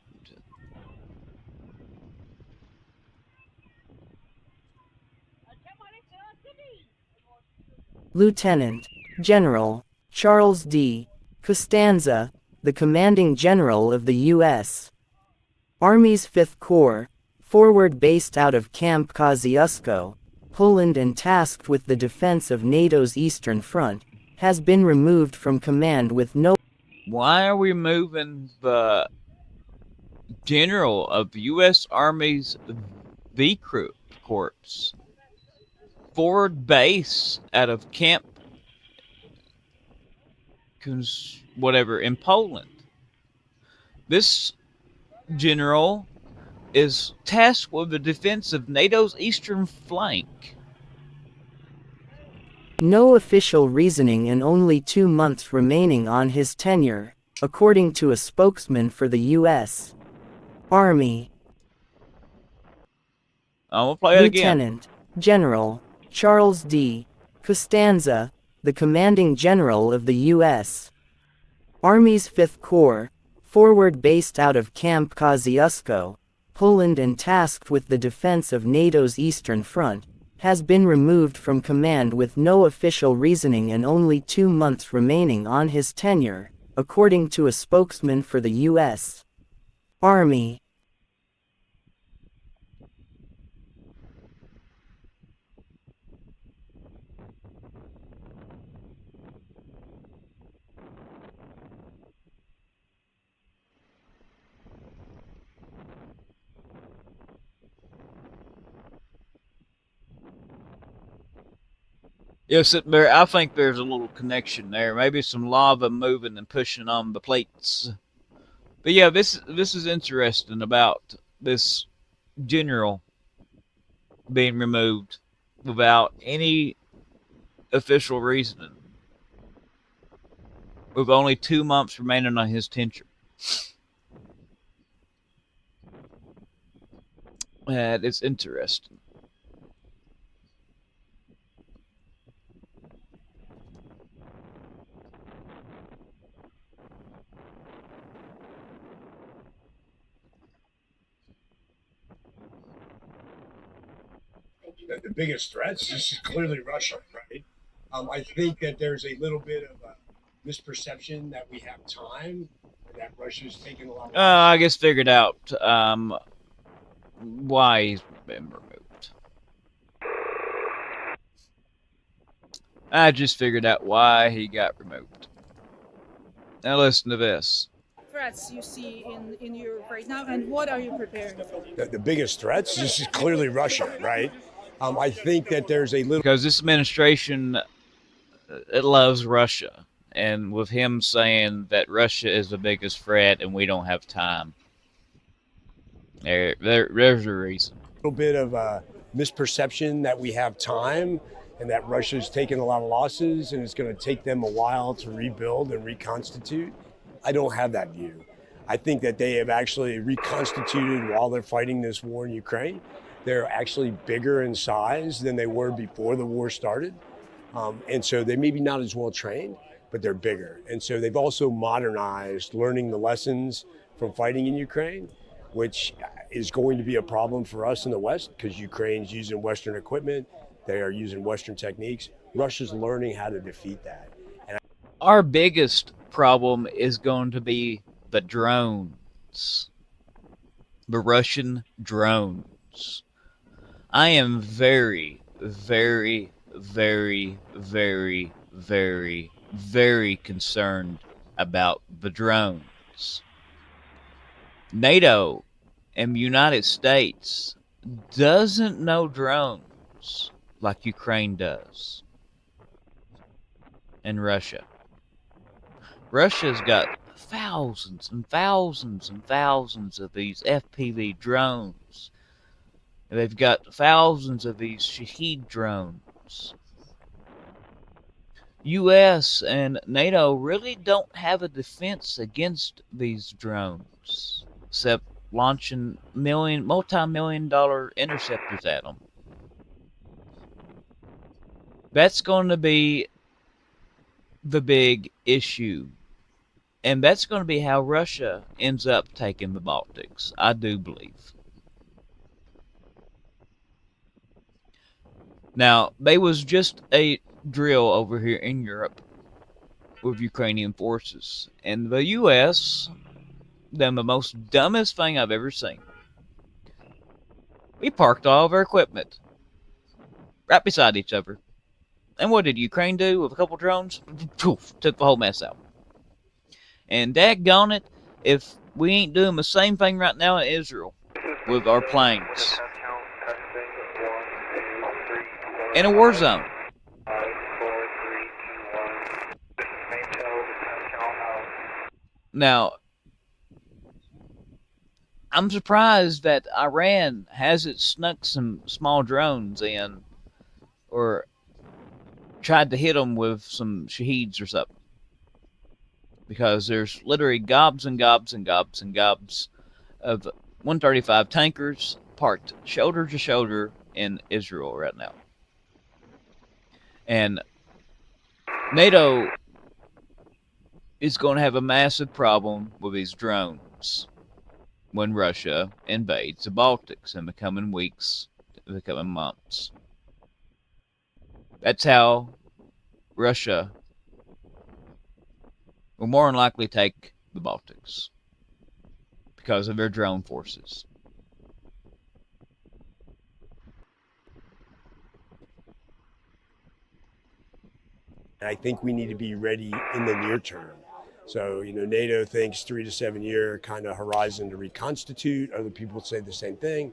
Lieutenant General Charles D. Costanza, the commanding general of the U.S. Army's 5th Corps, forward based out of Camp Kosciuszko, Poland and tasked with the defense of NATO's Eastern Front, has been removed from command with no... Why are we moving the general of U.S. Army's V Corps forward base out of Camp whatever in Poland? This general is tasked with the defense of NATO's eastern flank. No official reasoning and only 2 months remaining on his tenure, according to a spokesman for the U.S. Army. I'm gonna play it again. Lieutenant General Charles D. Costanza, the commanding general of the U.S. Army's 5th Corps, forward based out of Camp Kosciuszko, Poland and tasked with the defense of NATO's Eastern Front, has been removed from command with no official reasoning and only 2 months remaining on his tenure, according to a spokesman for the U.S. Army. Yes, I think there's a little connection there. Maybe some lava moving and pushing on the plates. But yeah, this is interesting about this general being removed without any official reasoning, with only 2 months remaining on his tenure. And it's interesting. The biggest threats, this is clearly Russia, right? I think that there's a little bit of a misperception that we have time, that Russia's taking a lot of. I guess figured out why he's been removed. I just figured out why he got removed. Now listen to this. Threats you see in Europe right now, and what are you preparing for? The biggest threats, this is clearly Russia, right? I think that there's a little. Because this administration, it loves Russia. And with him saying that Russia is the biggest threat and we don't have time, there's a reason. A little bit of a misperception that we have time and that Russia's taken a lot of losses and it's going to take them a while to rebuild and reconstitute. I don't have that view. I think that they have actually reconstituted while they're fighting this war in Ukraine. They're actually bigger in size than they were before the war started. And so they may be not as well trained, but they're bigger. And so they've also modernized, learning the lessons from fighting in Ukraine, which is going to be a problem for us in the West because Ukraine's using Western equipment. They are using Western techniques. Russia's learning how to defeat that. And our biggest problem is going to be the drones, the Russian drones. I am very, very, very, very, very, very concerned about the drones. NATO and the United States doesn't know drones like Ukraine does, and Russia. Russia's got thousands and thousands and thousands of these FPV drones. They've got thousands of these Shahed drones. US and NATO really don't have a defense against these drones, except launching multi-million-dollar interceptors at them. That's going to be the big issue. And that's going to be how Russia ends up taking the Baltics, I do believe. Now, there was just a drill over here in Europe with Ukrainian forces. And the US done the most dumbest thing I've ever seen. We parked all of our equipment right beside each other. And what did Ukraine do with a couple drones? Poof, took the whole mess out. And daggone it, if we ain't doing the same thing right now in Israel with our planes. In a war zone. Now, I'm surprised that Iran hasn't snuck some small drones in or tried to hit them with some Shaheeds or something. Because there's literally gobs and gobs and gobs and gobs of 135 tankers parked shoulder to shoulder in Israel right now. And NATO is going to have a massive problem with these drones when Russia invades the Baltics in the coming weeks, in the coming months. That's how Russia will more than likely take the Baltics because of their drone forces. I think we need to be ready in the near term. So, NATO thinks 3 to 7 year kind of horizon to reconstitute. Other people say the same thing.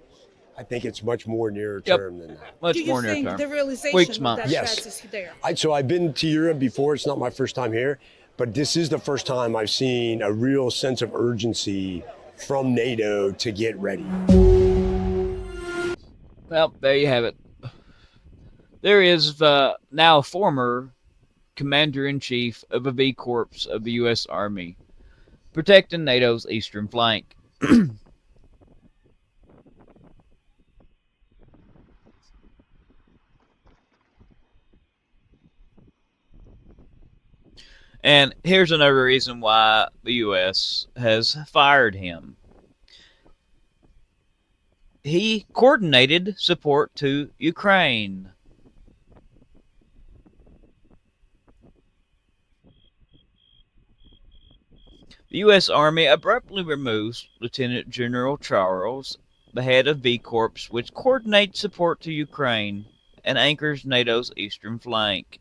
I think it's much more near term than that. Do you think the realization Weeks, of months. that Yes. threat is there? So I've been to Europe before. It's not my first time here, but this is the first time I've seen a real sense of urgency from NATO to get ready. Well, there you have it. There is the now former Commander-in-Chief of the V Corps of the U.S. Army, protecting NATO's eastern flank. And here's another reason why the U.S. has fired him. He coordinated support to Ukraine. The U.S. Army abruptly removes Lieutenant General Charles, the head of V Corps, which coordinates support to Ukraine and anchors NATO's eastern flank.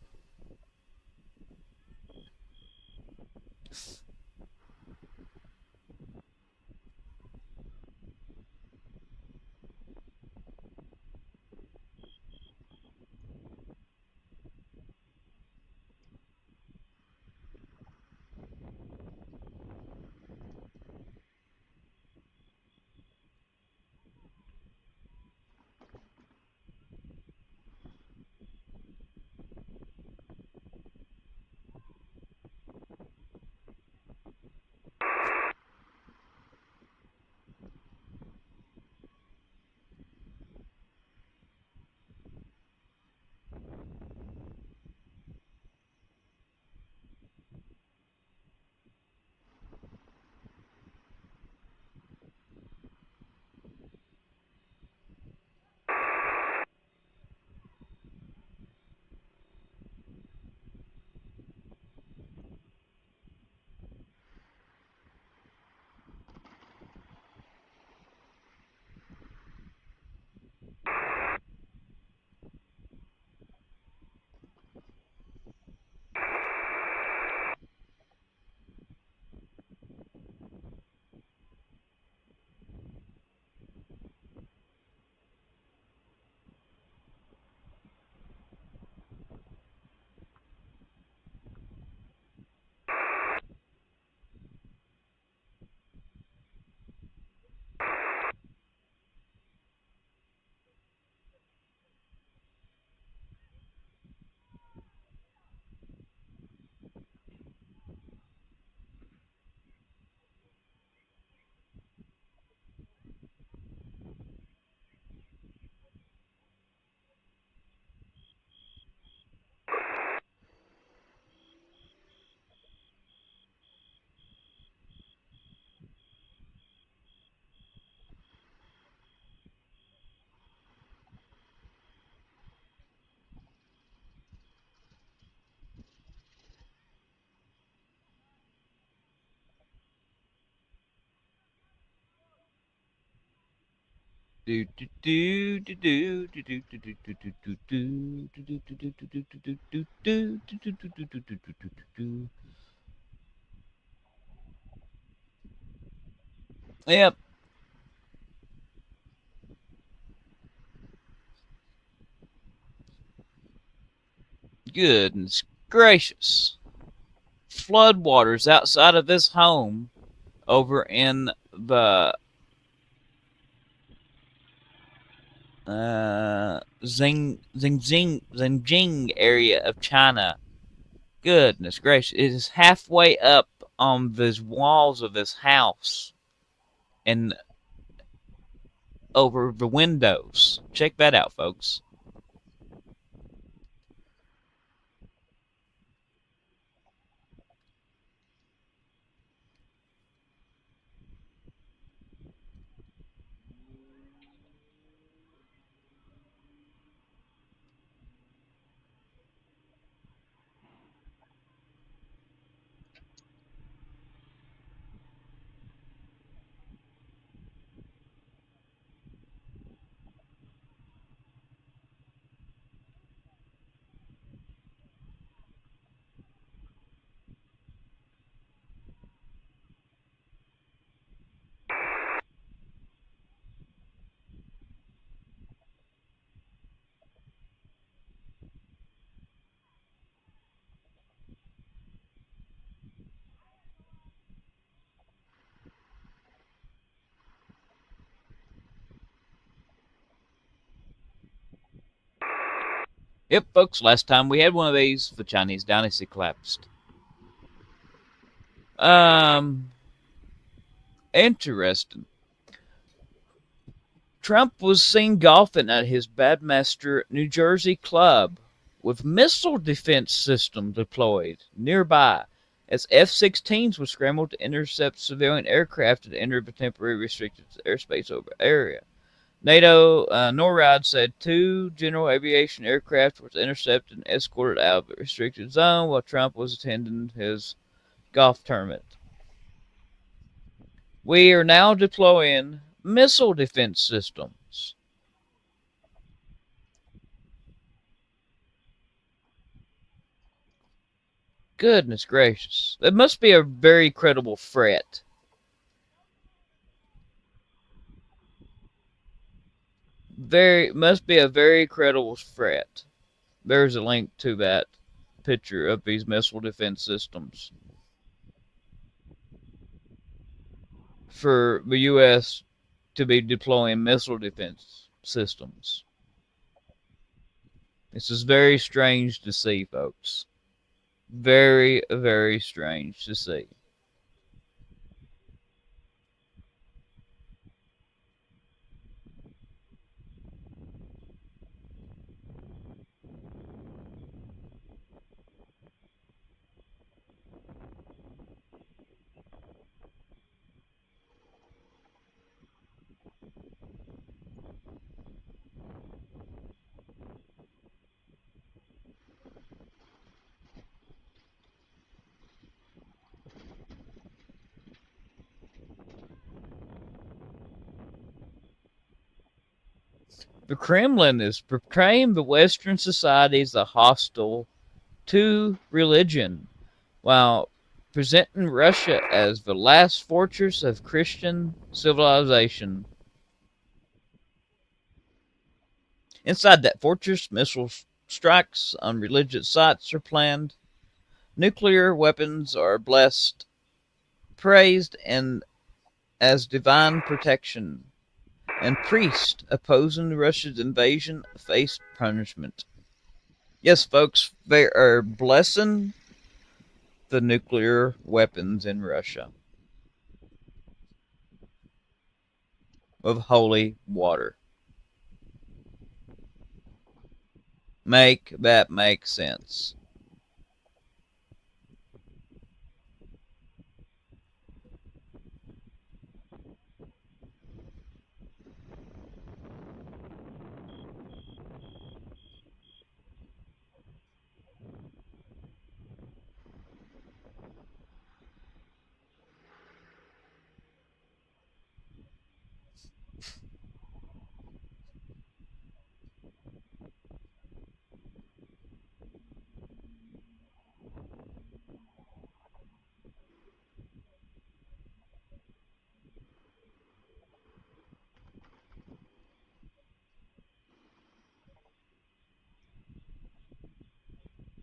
Do do do do do do do do do do do do do. Yep. Goodness gracious. Floodwaters outside of this home over in the Xinjiang area of China. Goodness gracious. It is halfway up on these walls of this house and over the windows. Check that out, folks. Yep, folks, last time we had one of these, the Chinese dynasty collapsed. Interesting. Trump was seen golfing at his Badminster, New Jersey club with missile defense system deployed nearby as F-16s were scrambled to intercept civilian aircraft that entered the temporarily restricted airspace over area. NATO NORAD said 2 general aviation aircraft were intercepted and escorted out of the restricted zone while Trump was attending his golf tournament. We are now deploying missile defense systems. Goodness gracious. It must be a very credible threat. Must be a very credible threat. There's a link to that picture of these missile defense systems. For the U.S. to be deploying missile defense systems. This is very strange to see, folks. Very, very strange to see. The Kremlin is portraying the Western society as a hostile to religion, while presenting Russia as the last fortress of Christian civilization. Inside that fortress, missile strikes on religious sites are planned. Nuclear weapons are blessed, praised, and as divine protection. And priests opposing Russia's invasion face punishment. Yes, folks, they are blessing the nuclear weapons in Russia with holy water. Make that make sense.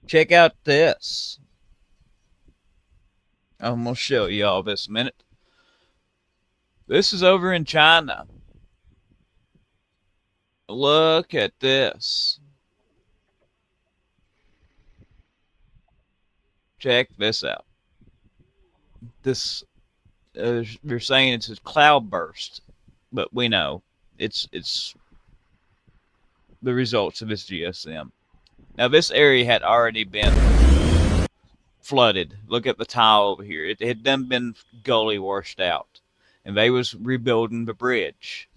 Check out this. I'm going to show you all this a minute. This is over in China. Look at this. Check this out. This they're saying it's a cloud burst, but we know it's the results of this GSM. Now this area had already been flooded. Look at the tile over here. It had then been gully washed out, and they was rebuilding the bridge.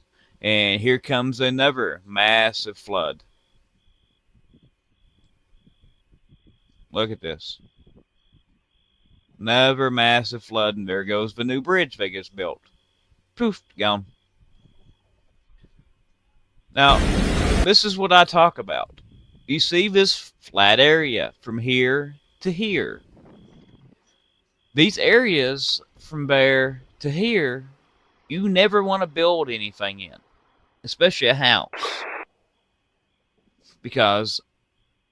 And here comes another massive flood. Look at this. Another massive flood, and there goes the new bridge they just built. Poof, gone. Now, this is what I talk about. You see this flat area from here to here. These areas from there to here, you never want to build anything in, especially a house, because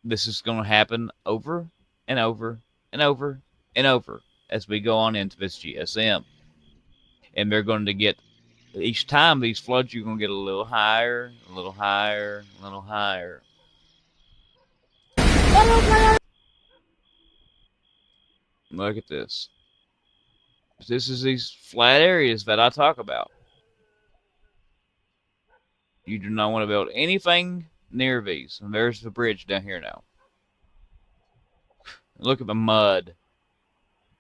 this is going to happen over and over and over and over as we go on into this GSM. And they're going to get, each time these floods, you're going to get a little higher, a little higher, a little higher. Look at this. This is these flat areas that I talk about. You do not want to build anything near these. And there's the bridge down here now. Look at the mud.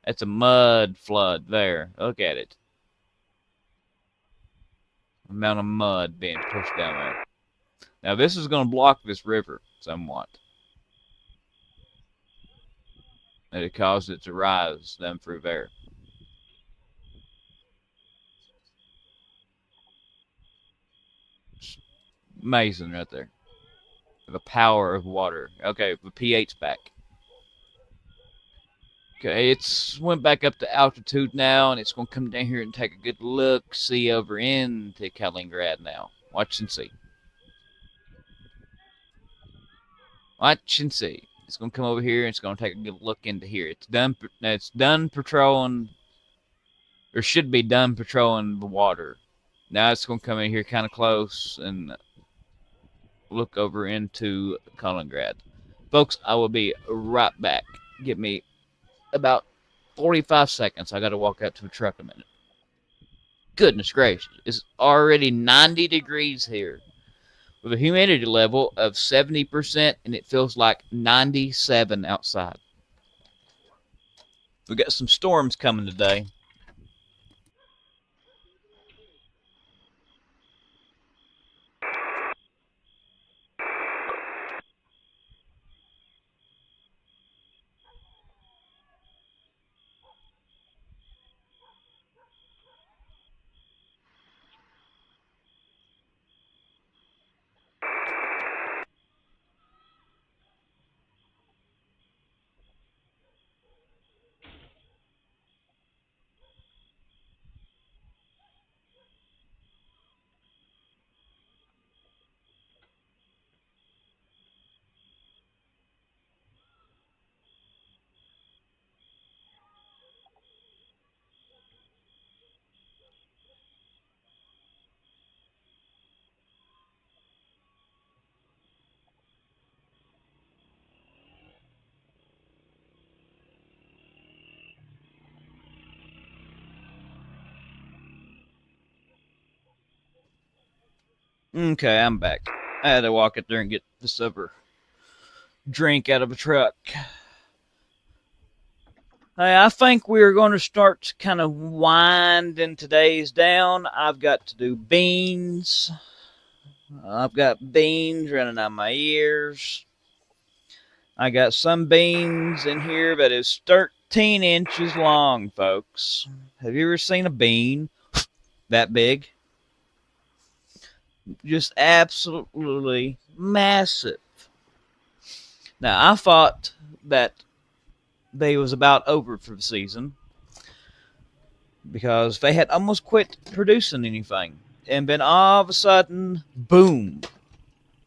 That's a mud flood there. Look at it. The amount of mud being pushed down there. Now this is going to block this river somewhat. And it caused it to rise down through there. It's amazing right there. The power of water. Okay, the pH back. Okay, it's went back up to altitude now, and it's going to come down here and take a good look, see over into Kaliningrad now. Watch and see. Watch and see. It's going to come over here, and it's going to take a good look into here. It's done patrolling, or should be done patrolling the water. Now it's going to come in here kind of close and look over into Kaliningrad. Folks, I will be right back. Give me about 45 seconds. I got to walk out to the truck a minute. Goodness gracious. It's already 90 degrees here with a humidity level of 70%, and it feels like 97 outside. We got some storms coming today. Okay, I'm back. I had to walk out there and get this other drink out of a truck. Hey, I think we're going to start kind of winding today's down. I've got to do beans. I've got beans running out my ears. I got some beans in here that is 13 inches long, folks. Have you ever seen a bean that big? Just absolutely massive. Now, I thought that they was about over for the season because they had almost quit producing anything. And then all of a sudden, boom,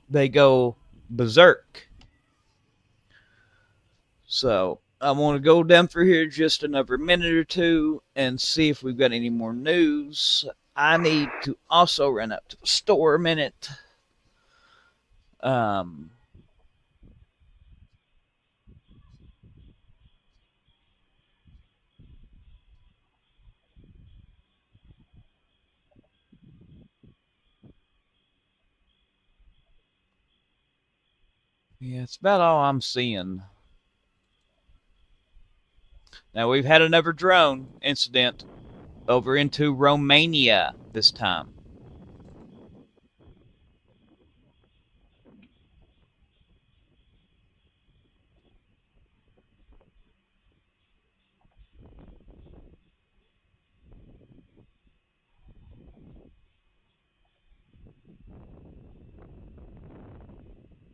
they go berserk. So I want to go down for here just another minute or two and see if we've got any more news. I need to also run up to the store a minute. Um, yeah, it's about all I'm seeing. Now we've had another drone incident over into Romania this time.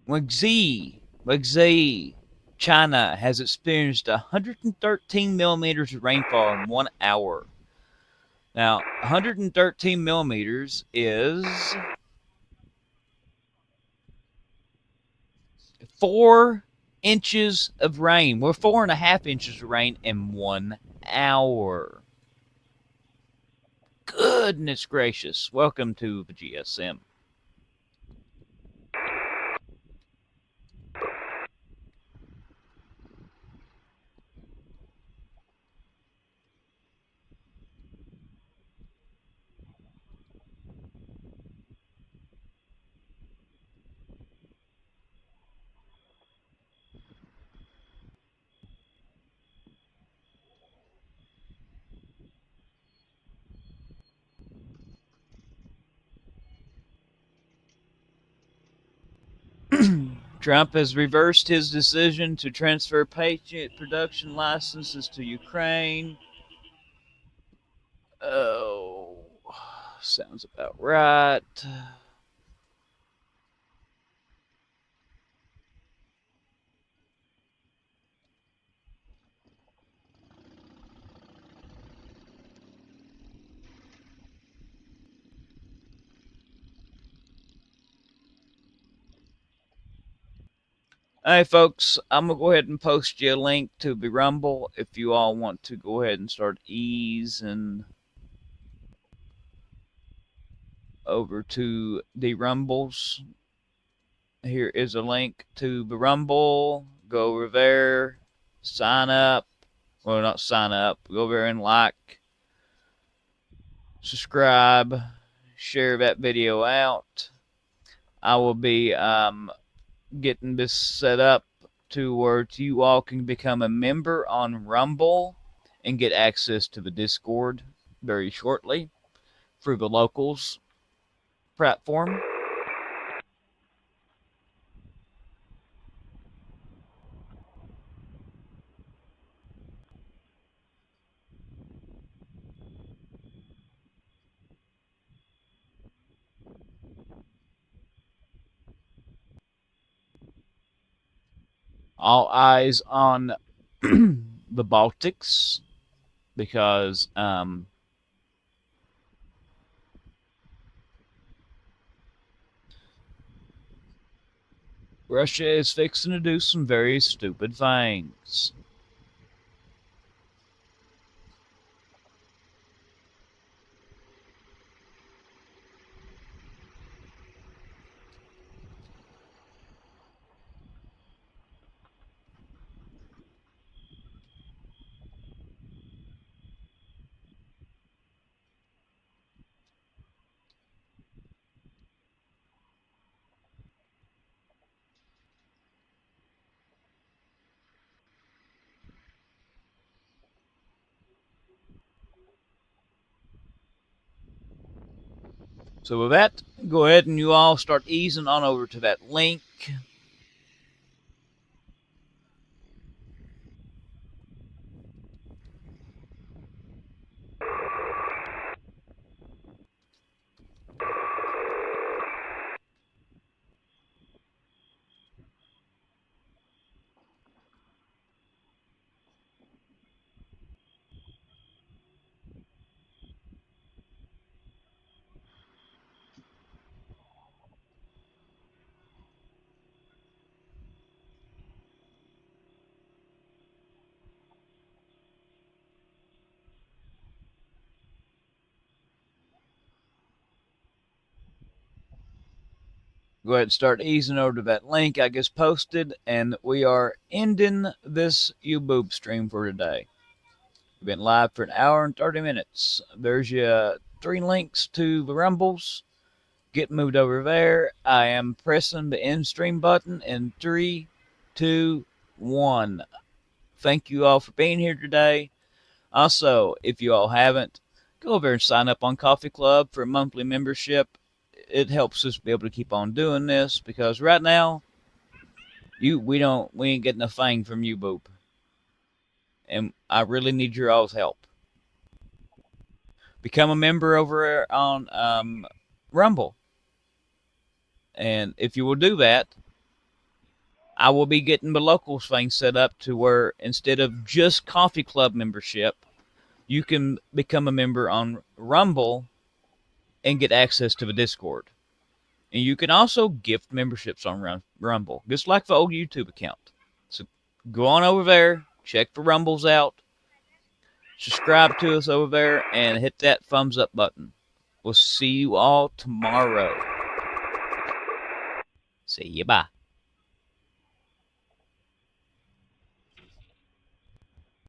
Guangxi, China has experienced 113 millimeters of rainfall in 1 hour. Now, 113 millimeters is 4 inches of rain. We're 4.5 inches of rain in 1 hour. Goodness gracious. Welcome to the GSM. Trump has reversed his decision to transfer Patriot production licenses to Ukraine. Oh, sounds about right. Hey, folks, I'm going to go ahead and post you a link to the Rumble if you all want to go ahead and start easing over to the Rumbles. Here is a link to the Rumble. Go over there, sign up. Well, not sign up. Go over there and like, subscribe, share that video out. I will be getting this set up to where you all can become a member on Rumble and get access to the Discord very shortly through the locals platform. All eyes on the Baltics because Russia is fixing to do some very stupid things. So with that, go ahead and you all start easing on over to that link. go ahead and start easing over to that link I just posted, and we are ending this YouBoob stream for today. We've been live for an hour and 30 minutes. There's your 3 links to the Rumbles. Get moved over there. I am pressing the end stream button in 3, 2, 1. Thank you all for being here today. Also, if you all haven't, go over and sign up on Coffee Club for a monthly membership. It helps us be able to keep on doing this, because right now we ain't getting a thing from you, Boop. And I really need your all's help. Become a member over on Rumble. And if you will do that, I will be getting the locals thing set up to where instead of just Coffee Club membership, you can become a member on Rumble and get access to the Discord. And you can also gift memberships on Rumble, just like the old YouTube account. So go on over there, check the Rumbles out, subscribe to us over there, and hit that thumbs up button. We'll see you all tomorrow. See you, bye.